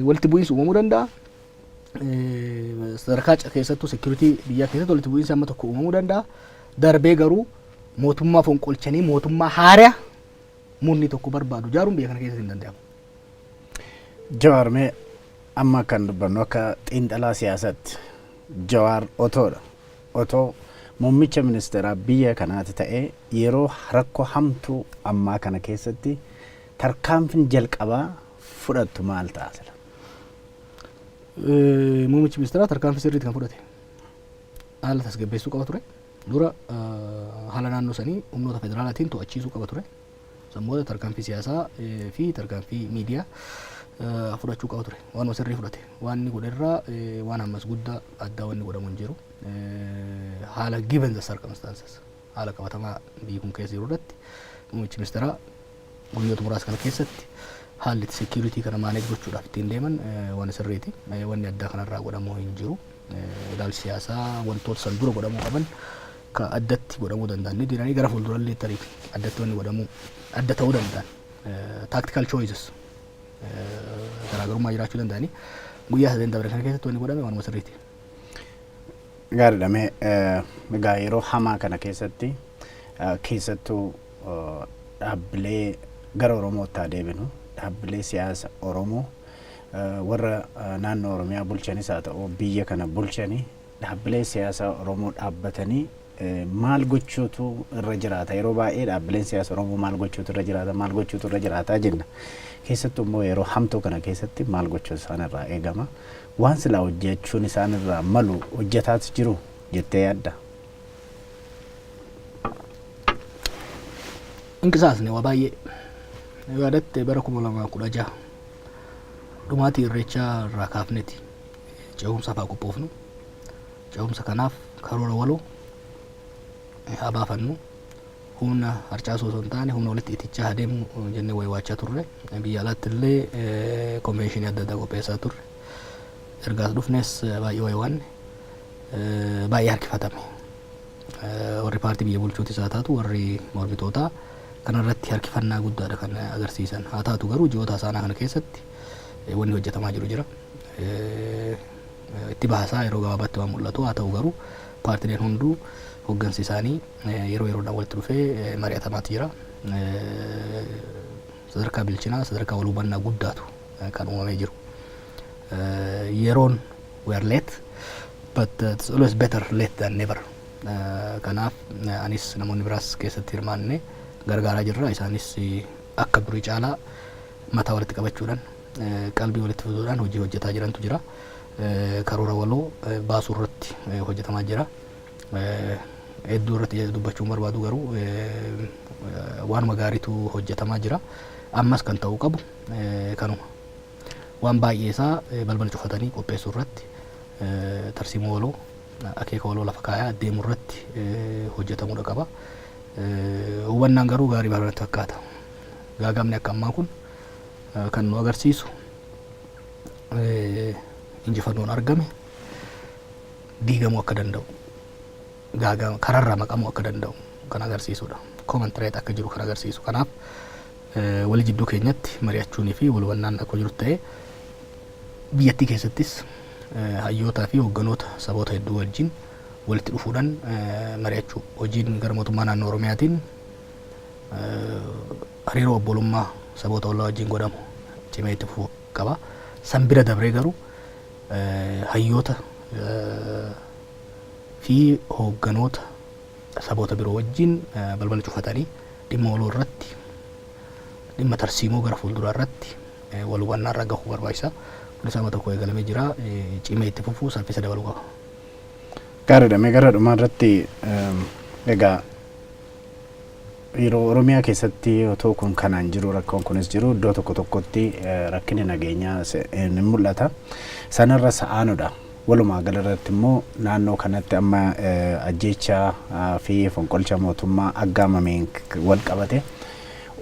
walitti bu'iinsi uumamuu danda'a. Sadarkaa keessattuu security biyyaa keessatti walitti bu'iinsi amma tokko uumamuu danda'a. Darbee garuu mootummaa fonqolchanii mootummaa haaraa munni tokko barbaadu jaaruun biyya kana keessatti hin danda'amu. Jawaar mee amma kan dubbannu akka xiinxalaa siyaasaatti Jawaar otoo muummicha ministeeraa biyya kanaati ta'ee yeroo rakkoo hamtuu ammaa kana keessatti tarkaanfiin jalqabaa fudhattu maal ta'a? Muummichi ministeeraa tarkaanfii sirriitti kan fudhate haala tasgabbeessuu qaba ture. Dura haala naannoo sanii humnoota federaalaatiin to'achiisuu qaba ture. Sammoota tarkaanfii siyaasaa fi tarkaanfii miidiyaa fudhachuu qaba ture. Waan sirrii fudhate. Waan inni godherraa waan ammas guddaa addaa wanni godhamu hin jiru. Haala given the circumstances haala qabatamaa biyyi kun keessa jiru irratti muummichi ministeeraa guyyoota muraasa kana keessatti haalli security kana maaneej gochuudhaaf ittiin deeman waan sirriiti. Wanni addaa kanarraa godhamuu hin jiru. Ilaalchi siyaasaa wantoota san dura godhamuu qaban ka addatti godhamuu danda'an ni diranii gara fuuldurallee tarii addatti wanni godhamuu adda ta'uu danda'an tactical choices garaagarummaa jiraachuu danda'anii guyyaa sadeen dabre kana keessatti wanni godhame waanuma sirriiti. Gaariidha. Egaa yeroo hamaa kana keessatti keessattuu dhaabbilee gara Oromootti adeeminu dhaabbilee siyaasa Oromoo warra naannoo Oromiyaa bulchanis haa ta'u biyya kana bulchanii dhaabbilee siyaasa Oromoo dhaabbatanii maal gochuutu irra jiraata? Yeroo baay'ee dhaabbileen siyaasa Oromoo maal gochuutu irra jiraata jenna. Keessattuu immoo yeroo hamtuu kana keessatti maal gochuutu isaan irraa eegama? Waan silaa hojjechuun isaan irraa malu hojjetaatu jiru jettee yaadda? Inqisaasni waa baay'ee yaadatte bara 2016 dhumaatii irreechaa irraa kaafneeti ce'umsaaf haa qophoofnu. Ce'umsa kanaaf karoora waloo haa baafannu. Humna harcaasuu osoo hin taane humna walitti itichaa adeemu jennee waywaachaa turre. Biyya alaatti illee konvenshinii adda addaa qopheessaa turre. Ergaas dhufnes baay'ee waywaanne baay'ee harkifatame. Warri paartii biyya bulchuutis haa taatu warri mormitootaa kanarratti harkifannaa guddaadha kan agarsiisan. Haa taatu garuu ji'oota isaanii kana keessatti wanni hojjetamaa jiru jira. Itti baasaa yeroo gabaabaatti waan mul'atu. Haa ta'u garuu paartileen hunduu hoggansi isaanii yeroo yeroodhaan walitti dhufee mari'atamaatti jira. Sadarkaa bilchinaa sadarkaa wal hubannaa guddaatu kan uumamee jiru. Yeroon we are late but it's always better late than never. Kanaaf anis namoonni biraas keessatti hirmaanne gargaaraa jirra. Isaanis akka durii caalaa mataa walitti qabachuudhaan qalbii walitti fiduudhaan hojii hojjetaa jirantu jira. Karoora waloo baasuu irratti hojjetamaa jira. Hedduu irratti dubbachuun barbaadu garuu waanuma gaariitu hojjetamaa jira. Ammas kan ta'uu qabu kanuma. Waan baay'ee isaa balbala cufatanii qopheessuu irratti tarsiimoo waloo akeeka waloo lafa kaayaa deemuu irratti hojjetamuudha qaba. Hubannaan garuu gaarii baranatti fakkaata. Gaagamni akka ammaa kun kan nu agarsiisu injifannoon argame diigamuu akka danda'u kararraa maqamuu akka danda'u kan agarsiisudha. Common thread akka jiru kan agarsiisu. Kanaaf wali jidduu keenyatti mari'achuunii fi wal hubannaan akka jiru ta'ee biyyattii keessattis hayyootaa fi hoogganoota saboota hedduu wajjin walitti dhufuudhaan mari'achuu hojiin gara mootummaa naannoo Oromiyaatiin hariiroo obbolummaa saboota ollaa wajjin godhamu cimee itti fufuu qaba. San bira dabree garuu hayyoota fi hoogganoota saboota biroo wajjin balbala cufatanii dhimma waloo irratti dhimma tarsiimoo gara fuulduraa irratti wal hubannaa irra gahuu barbaachisa. Kunis amma tokko eegalamee jira, cimee itti fufuu saffisa dabaluu qaba. Gaariidha. Mee gara dhumaa irratti egaa yeroo Oromiyaa keessatti otoo kun kanaan jiru rakkoon kunis jiru iddoo tokko tokkotti rakkinni nageenyaa ni mul'ata. Sanarra sa'aanudha. Walumaa galarratti immoo naannoo kanatti amma ajjeechaa fi fonqolcha mootummaa aggaamameen wal qabate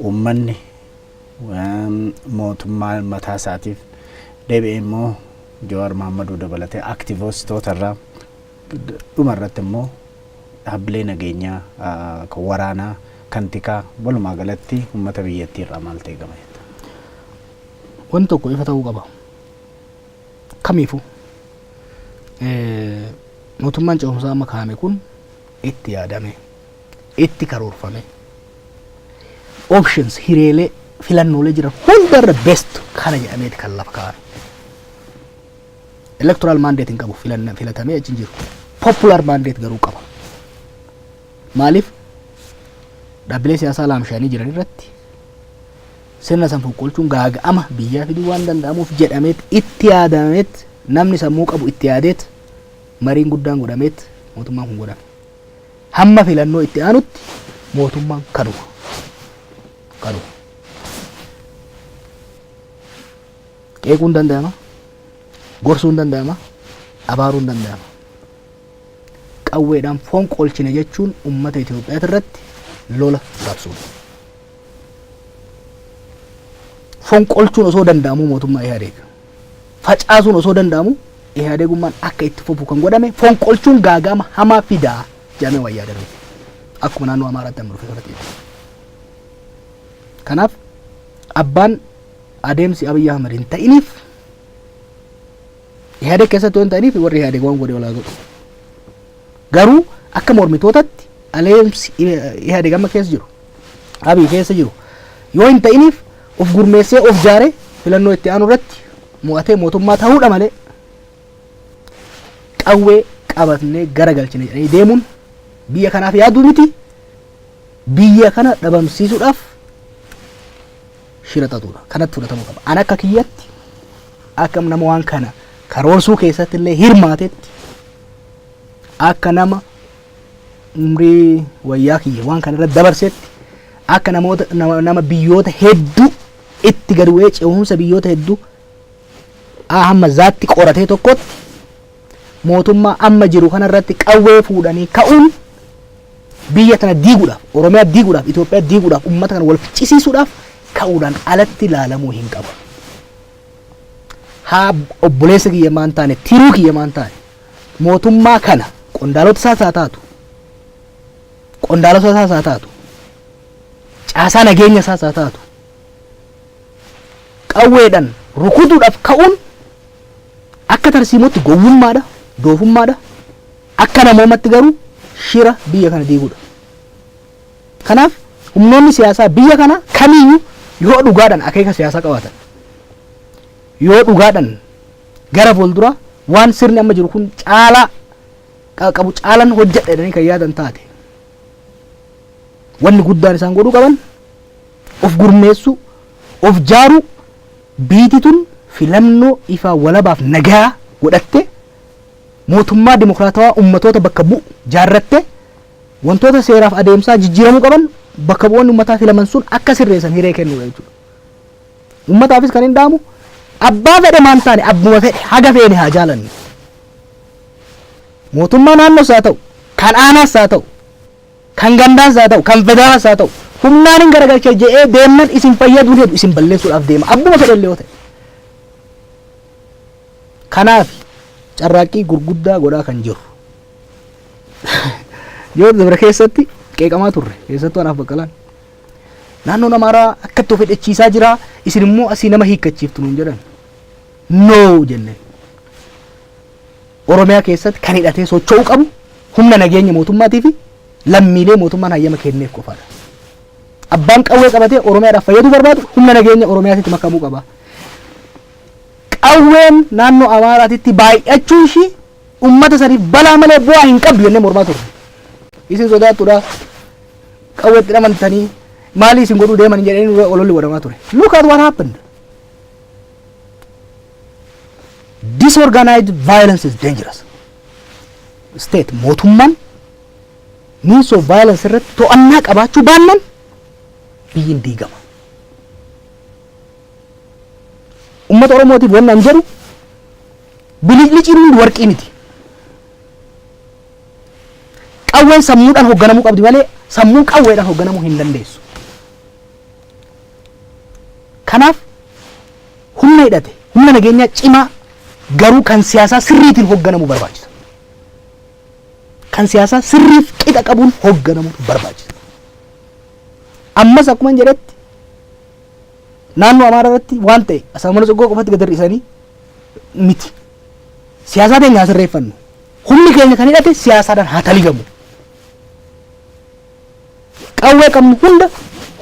uummanni mootummaa mataa isaatiif deebi'ee immoo Jawaar Mohammaduu dabalatee aktiivistootaa irraa dhuma irratti immoo dhaabbilee nageenyaa kan waraanaa kan tikaa walumaa galatti uummata biyyattii irraa maal ta'e gama jetta? Wanti tokko ifa ta'uu qaba. Kamiifuu mootummaan ce'umsaa amma kaa'ame kun itti yaadame, itti karoorfame, options hireelee filannoolee jiran hundarra best kana jedhameeti kan lafa kaa'ame. Electoral mandate hin qabu filatamee achi hin jiru. Popular mandate garuu qaba. Maaliif dhaabbilee siyaasaa laamshaanii jiran irratti sirna san fonqolchuun gaaga'ama biyyaa fiduu waan danda'amuuf jedhameet itti yaadameet namni sammuu qabu itti yaadeet mariin guddaan godhameet mootummaan kun godhame. Hamma filannoo itti aanutti mootummaan kanuma. Qeequun danda'ama, gorsuun danda'ama, abaaruun danda'ama. Qawweedhaan fonqolchine jechuun uummata Itoophiyaa irratti lola raabsuudha. Fonqolchuun osoo danda'amu mootummaa Ihaadeeg, facaasuun osoo danda'amu Ihaadeegummaan akka itti fufu kan godhame fonqolchuun gaaga'ama hamaa fidaa jedhamee wayyaa darbe. Akkuma naannoo Amaaraatti amma dhufe fudhatee. Kanaaf abbaan adeemsi Abiyyi Ahmad hin ta'iniif Ihaadeeg keessatti waan ta'iniif warri Ihaadeeg waan godhe walaa godhu. Garuu akka mormitootatti adeemsi Ihaadeeg amma keessa jiru, Abiyyi keessa jiru yoo hin ta'iniif of gurmeessee of jaaree filannoo itti aanu irratti mo'atee mootummaa ta'uudha malee qawwee qabatnee garagalchine jedhanii deemuun biyya kanaaf yaaduu miti. Biyya kana dhabamsiisuudhaaf shira xaxuudha. Kanatti fudhatamuu qaba. An akka kiyyatti akka nama waan kana karoorsuu keessatti illee hirmaatetti akka nama umrii wayyaa kiyya waan kana irratti dabarsetti akka nama biyyoota hedduu itti gad bu'ee ce'umsa biyyoota hedduu hamma zaatti qoratee tokkotti mootummaa amma jiru kana irratti qawwee fuudhanii ka'uun biyya tana diiguudhaaf, Oromiyaa diiguudhaaf, Itoophiyaa diiguudhaaf, uummata kana wal ficcisiisuudhaaf ka'uudhaan alatti ilaalamuu hin qabu. Haa obboleessa kiyya maan taane, tiruu kiyya maan taane mootummaa kana qondaalota isaas haa taatu, caasaa nageenya isaas haa taatu, qawweedhaan rukutuudhaaf ka'uun akka tarsiimootti gowwummaadha, doofummaadha. Akka namoomatti garuu shira biyya kana diiguudha. Kanaaf humnoonni siyaasaa biyya kana kamiyyuu yoo dhugaadhaan akeeka siyaasaa qabaatan, yoo dhugaadhaan gara fuulduraa waan sirni amma jiru kun caalaa qabu caalan hojjedha jedhanii kan yaadan taate wanni guddaan isaan godhuu qaban of gurmeessuu, of jaaruu, biitituun filannoo ifaa walabaaf nagaa godhatte mootummaa dimokiraatawaa ummatoota bakka bu'u jaarratte wantoota seeraaf adeemsaa jijjiiramuu qaban bakka bu'oonni ummataa filaman sun akka sirreessan hiree kennuudha jechuudha. Ummataafis kan hin dhaamu abbaa fedhe maan taane abbuma fedhe haga feene haa jaalannu. Mootummaa naannoos haa ta'u, kan aanaas haa ta'u, kan gandaas haa ta'u, kan federaalaas haa ta'u humnaan hin garagalcha jedhee deemnan isin fayyaduu heddu isin balleessuudhaaf deema abbuma fedhe illee yoo ta'e. Kanaaf carraaqqii gurguddaa godhaa kan jiru. Yoo dabra keessatti qeeqamaa turre keessattuu anaaf Baqqalaan naannoon Amaaraa akkatti of hidhachiisaa jira isin immoo asii nama hiikkachiiftu nuun jedhan no jenne Oromiyaa keessatti kan hidhatee socho'uu qabu humna nageenya mootummaatii fi lammiilee mootummaan hayyama kenneef qofaadha. Abbaan qawwee qabatee Oromiyaadhaaf fayyaduu barbaadu humna nageenya Oromiyaatti makamuu qaba. Qawween naannoo Amaaraatti baay'achuun ishii ummata saniif balaa malee bu'aa hin qabdu jennee mormaa turre. Isin sodaatudha qawweetti amantanii maali isin godhuu deeman jedhanii ololli godhamaa ture. Look at what happened. Disorganized violence is dangerous. State mootummaan means of violence irratti to'annaa qabaachuu baannan biyyiin diigama. Ummata Oromootiif wanna hin jedhu bilicliiciin hundi warqii miti. Qawween sammuudhaan hoogganamuu qabdi malee sammuu qawweedhaan hoogganamuu hin dandeessu. Kanaaf humna hidhate humna nageenyaa cimaa garuu kan siyaasaa sirriitiin hoogganamuu barbaachisa. Kan siyaasaa sirriif qixa qabuun hoogganamuu barbaachisa. Ammas akkuma jedhetti naannoo Amaaraa irratti waan ta'e Asaamana Soggoo qofatti gad hir'isanii miti. Siyaasaa teenya sirreeffannu. Humni keenya kan hidhate siyaasaadhaan haa taligamu. Qawwee qabnu hunda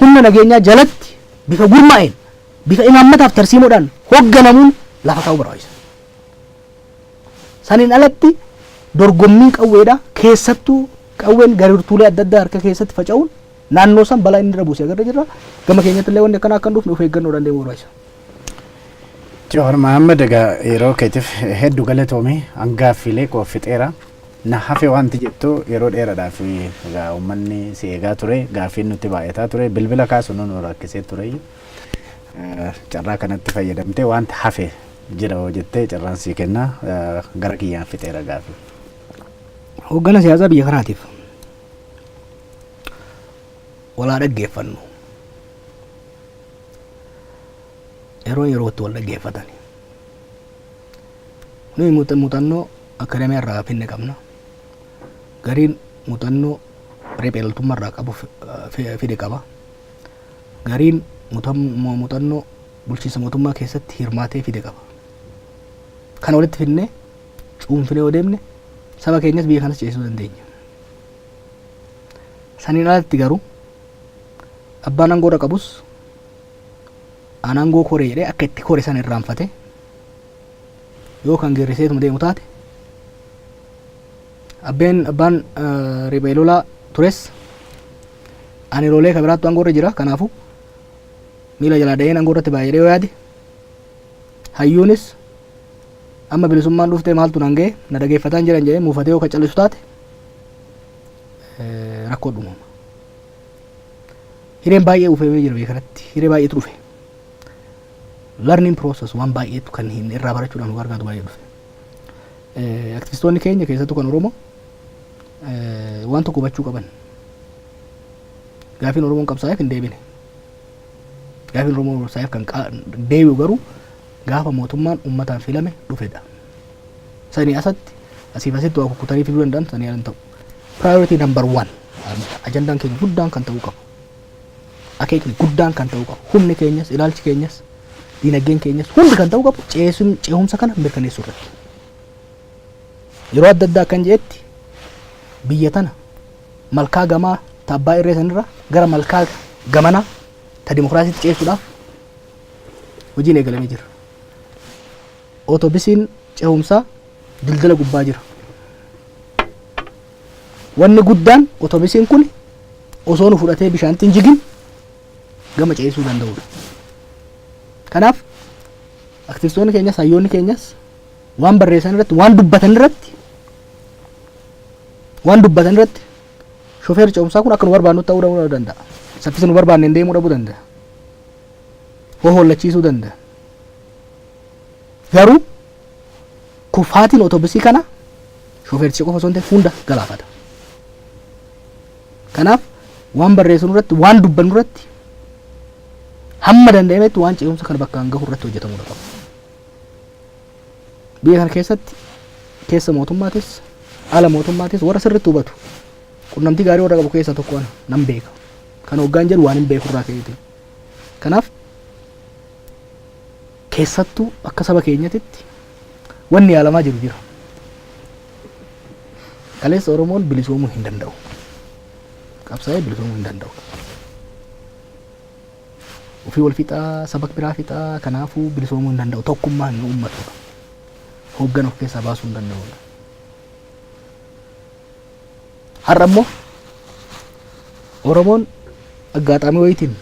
humna nageenyaa jalatti bifa gurmaa'een bifa imaammataaf tarsiimoodhaan hoogganamuun lafa kaa'uu barbaachisa. Saniin alatti dorgommiin qawweedha keessattuu qawween gartuulee adda addaa harka keessatti faca'uun naannoo san balaa inni irra buusee agarra jirra. Gama keenyatti illee wanni akkana akka hin dhufne of eeggannoo dandeenyu barbaachisa. Joor Mahammad egaa yeroo keetiif hedduu galatoomii hangaaffilee qooffixeera. Na hafe wanti jettu yeroo dheeraadhaaf egaa uummanni si eegaa ture gaaffiin nutti baay'ataa ture bilbila kaasu nu rakkisee ture. Carraa kanatti fayyadamtee wanti hafe jira hoo jettee carraan sii kennaa gara kiyyaan fixeera gaaffii. Hooggana siyaasaa biyya kanaatiif walaa dhaggeeffannu yerootti wal dhaggeeffatan nuyi muuxannoo akadeemiyaa irraa finne qabna gariin muuxannoo riphee irraa qabu fide qaba gariin muuxannoo bulchiinsa mootummaa keessatti hirmaatee fide qaba kan walitti finne cuunfinee yoo deemne saba keenyas biyya kanas ceesisuu dandeenya. Saniin alatti garuu abbaan aangoo irra qabus aan aangoo koree jedhee akka itti kore san irraanfate yoo kan geeriseetuma deemu taate abbaan riphee lolaa tures ani rolee kabiraattu aangoo irra jira kanaafu miila jalaa dha'een aangoo irratti baay'ee yoo yaade hayyuunis amma bilisummaan dhuftee maaltu nan ga'e na dhageeffataan jiran jedhee muufatee yoo kacallisu taate rakkoo dhumama. Hireen baay'ee uffamee jira biyya kanatti hiree baay'eetu dhufe. Learning process waan baay'eetu kan hin irraa barachuudhaan nu gargaaru baay'ee dhufe. Aktivistoonni keenya keessattuu kan Oromoo waan tokko hubachuu qaban. Gaafiin Oromoon qabsaa'eef hin deebine. Gaafiin Oromoon qabsaa'eef kan deebi'u garuu gaafa mootummaan uummataan filame dhufedha. Sanii asatti asiif asitti waa kukkutanii fiduu danda'an sanii yaalan ta'u. Priority number 1 ajandaan keenya guddaan kan ta'uu qabu. Akeekni guddaan kan ta'uu qabu. Humni keenyas ilaalchi keenyas diinagdeen keenyas hundi kan ta'uu qabu ceehumsa kana mirkaneessuu irratti. Yeroo adda addaa kan jedhetti biyya tana malkaa gamaa tabbaa irree sanirra gara malkaa gamanaa ta dimokiraasiitti ceessuudhaaf hojiin eegalamee jira. Ootobisiin ceehumsaa dildila gubbaa jira. Wanni guddaan ootobisiin kun osoo nu fudhatee bishaanitti hin jigin gama ceesuu danda'udha. Kanaaf aktivistoonni keenyas hayyoonni keenyas waan barreessan irratti waan dubbatan irratti shofeerri ceehumsaa kun akka nu barbaannu ta'uu danda'a. Saffisa nu barbaanne deemuu dhabuu danda'a. Hohollachiisuu danda'a. Garuu kufaatiin ootobisii kana shofeerticha qofa osoo hin ta'in hunda galaafata. Kanaaf waan barreessan irratti waan dubbannu irratti hamma danda'ametti waan ceehumsa kana bakkaan gahu irratti hojjetamuu qaba. Biyya kana keessatti keessa mootummaatis ala mootummaatis warra sirriitti hubatu qunnamtii gaarii warra qabu keessaa tokko nan beeka. kan hoggaan jedhu waan hin beekurraa ka'eeti. Kanaaf keessattuu akka saba keenyatitti wanni yaalamaa jiru jira. Kaleessa Oromoon bilisoomuu hin danda'u. Qabsaa'ee bilisoomuu hin danda'u. Ofii wal fixaa saba biraa fixaa kanaafuu bilisoomuu hin danda'u. Tokkummaa hin uummatu. Hoggan of keessaa baasuu hin danda'u. Har'a immoo Oromoon aggaxaamii wayitiin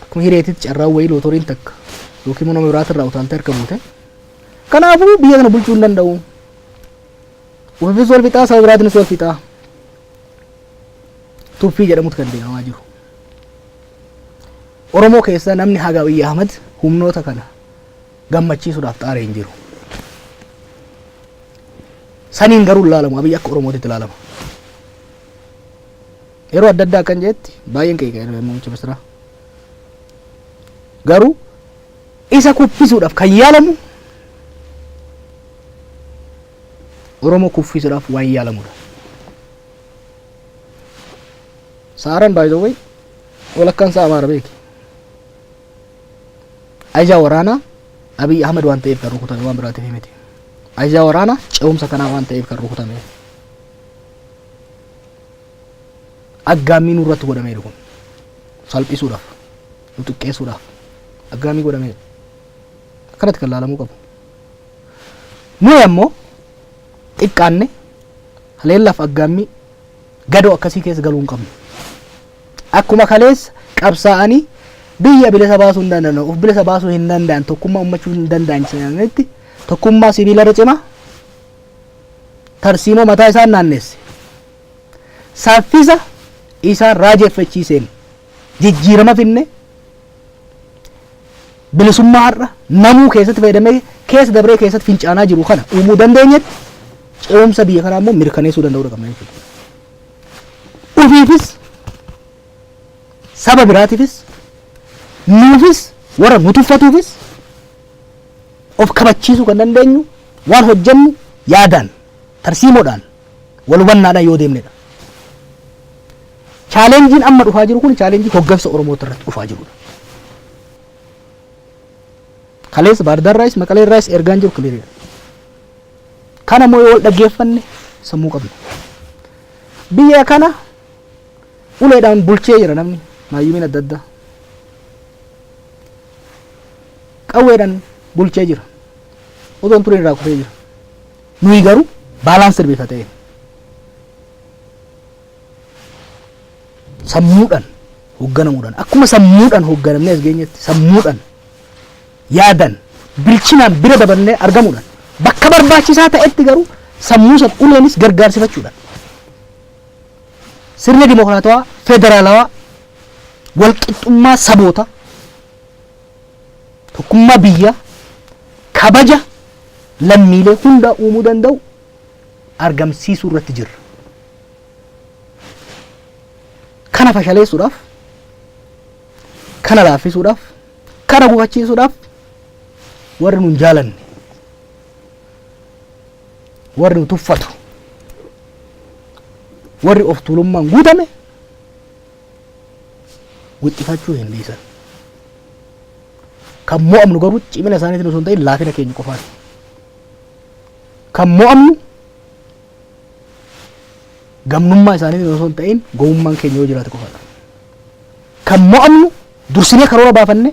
akkuma hireetitti carraa wayii lootoriin takka yookiin nama biraatirraa utaaltee harka buute. Kanaafuu biyya kana bulchuu hin danda'u. Ofiis wal fixaa saba biraatiinis wal fixaa. Tuffii jedhamutu kan deemamaa jiru. Oromoo keessaa namni haga Abiyyi Ahmad humnoota kana gammachiisuudhaaf xaaree hin jiru. Saniin garuu ilaalamu Abiyyi akka Oromootitti ilaalama. Yeroo adda addaa kan jeetti baay'een qeeqaa muummicha ministeeraa. Garuu isa kuffisuudhaaf kan yaalamu Oromoo kuffisuudhaaf waan yaalamudha. Saaran baay'ee way walakkaan isaa Amaara beeki. Ajaa waraanaa Abiyyi Ahmad waan ta'eef kan rukutame waan biraatiif miti. Ajaa waraanaa ce'umsa kanaa waan ta'eef kan rukutame. Aggaamii nurratti godhameeru kun salphisuudhaaf, xiqqeessuudhaaf aggaamii godhameeru. Akkanatti kan laalamuu qabu. Nuyi ammoo xiqqaanne haleellaaf aggaamii gadoo akkasii keessa galuu hin qabnu. Akkuma kaleessa qabsaa'anii biyya bilisa baasuu hin danda'an, of bilisa baasuu hin danda'an, tokkummaa ummachuu hin danda'an jedhanitti tokkummaa sibiilarra cimaa tarsiimoo mataa isaan naannesse. Saffisa isaan raajeffachiiseen jijjiirama finne bilisummaa har'a namuu keessatti fayyadamee keessa dabree keessatti fincaanaa jiru kana uumuu dandeenyetti ce'umsa biyya kanaa immoo mirkaneessuu danda'uu qabna jechuudha. Ufiifis saba biraatiifis nuufis warra nu tuffatuufis of kabachiisuu kan dandeenyu waan hojjennu yaadaan tarsiimoodhaan wal hubannaadhaan yoo deemnedha. Chaalenjiin amma dhufaa jiru kun chaalenjii hoggansa Oromoota irratti dhufaa jirudha. Kaleessa Baardaarraayis Maqaleerraayis ergaan jiru kiliiridha. Kana immoo yoo dhaggeeffanne sammuu qabna. Biyya kana uleedhaan bulchee jira namni maayyumiin adda addaa. Qawweedhaan bulchee jira. Otoon tureen irraa kufee jira. Nuyi garuu baalaansi irbeefa ta'e. Sammuudhaan hoogganamuudhaan akkuma sammuudhaan hoogganamnee as geenyetti sammuudhaan yaadan bilchinaan bira dabarnee argamuudhaan bakka barbaachisaa ta'etti garuu sammuu san uleenis gargaarsifachuudhaan sirna dimokiraatawaa federaalawaa walqixxummaa saboota tokkummaa biyya kabaja lammiilee hunda uumuu danda'u argamsiisuu irratti jirra. Kana fashaleessuudhaaf, kana laaffisuudhaaf, kana gufachiisuudhaaf warri nun jaalanne, warri nu tuffatu, warri of tuulummaan guutame wixxifachuu hin dhiisan. Kan mo'amnu garuu cimina isaaniitiin osoo hin ta'in laafina keenya qofaati. Kan mo'amnu gamnummaa isaaniitiin osoo hin ta'in gowwummaan keenya yoo jiraate qofaadha. Kan mo'amnu dursinee karoora baafanne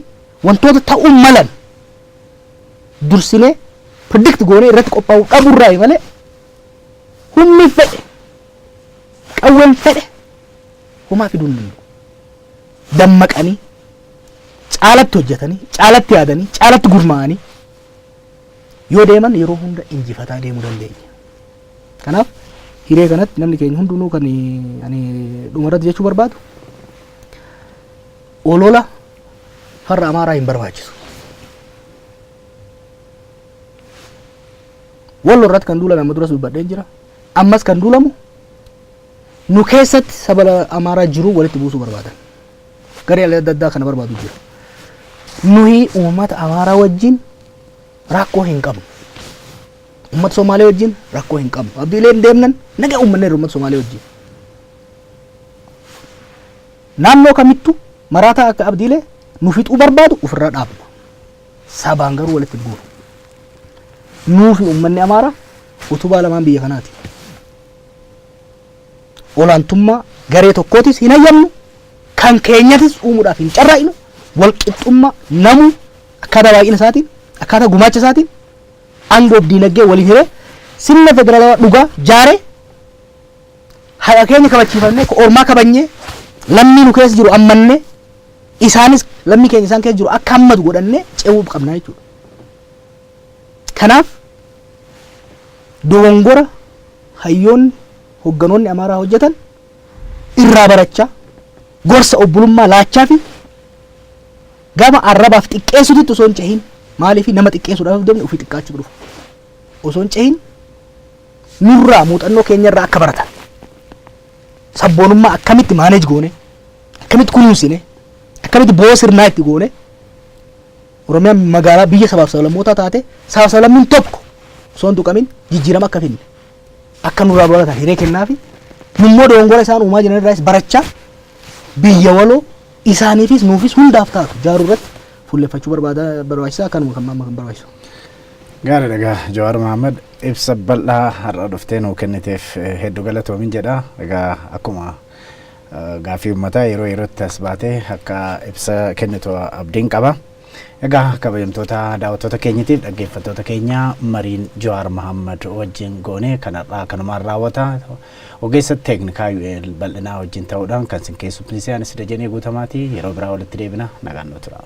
wantoota ta'uu malan dursinee predict goonee irratti qophaa'uu dhabuurraayi malee humni fedhe qawween fedhe homaa fiduu hin danda'u. Dammaqanii caalatti hojjetanii caalatti yaadanii caalatti gurmaa'anii yoo deeman yeroo hunda injifataa deemuu dandeenya. Kanaaf hiree kanatti namni keenya hundinuu kan ani dhumarratti jechuu barbaadu olola farra Amaaraa hin barbaachisu. Wallo irratti kan duulame amma duras dubbadheen jira. Ammas kan duulamu nu keessatti saba Amaaraa jiru walitti buusuu barbaadan. Garee adda addaa kana barbaadu jira. Nuyi uummata Amaaraa wajjin rakkoo hin qabnu. Uummata Somaalee wajjin rakkoo hin qabnu. Abdiileen deemnan nagaa uummanneerra uummata Somaalee wajjin. naannoo kamittu maraataa akka abdiilee nu fixuu barbaadu ofirraa dhaabna. Sabaan garuu walitti guuru. Nuufi uummanni Amaaraa utubaa lamaan biyya kanaati. Olaantummaa garee tokkootis hin hayyamnu, kan keenyatis uumuudhaaf hin carraa'inu, walqixxummaa namuu akkaataa baay'ina isaatiin, akkaataa gumaacha isaatiin, aangoof diinagdee waliin hiree sirna federaalawaa dhugaa jaaree haqa keenya kabachiifannee ormaa kabanyee lammii nu keessa jiru ammannee isaanis lammii keenya isaan keessa jiru akka hammatu godhannee ce'uu qabna jechuudha. Kanaaf dogongora hayyoonni hogganoonni Amaaraa hojjetan irraa barachaa gorsa obbolummaa laachaa fi gama arrabaaf xiqqeessuutti osoo hin cehin maaliif nama xiqqeessuudhaaf deemne ofii xiqqaachuu dhufu osoo hin cehin nurraa muuxannoo keenyarraa akka baratan sabboonummaa akkamitti maaneej goone akkamitti kunuunsine akkamitti boo sirnaa itti goone Oromiyaan magaalaa biyya sabaaf sablammootaa taate sabaaf sablammiin tokko osoo hin tuqamin jijjiirama akka finne akka nurraa baratan hiree kennaa fi nummoo dogongora isaan uumaa jiran irraas barachaa biyya waloo isaaniifis nuufis hundaaf taatu jaaruu irratti fuulleffachuu barbaachisaa akkanuma kan mamma kan barbaachisu. Gaariidha egaa Jawaar Mohaammed ibsa bal'aa har'a dhuftee nuu kenniteef hedduu galatoomin jedha. Egaa akkuma gaaffii uummataa yeroo yerootti as baatee akka ibsa kennitu abdiin qaba. Egaa kabajamtoota daawwattoota keenyatiif dhaggeeffattoota keenya mariin Jawaar Mohaammed wajjin goone kanarraa kanumaan raawwata. Ogeessa teeknikaa UL bal'inaa wajjin ta'uudhaan kan sin keessummeesse anis Dajanee Guutamaati. Yeroo biraa walitti deebina nagaan nu tura.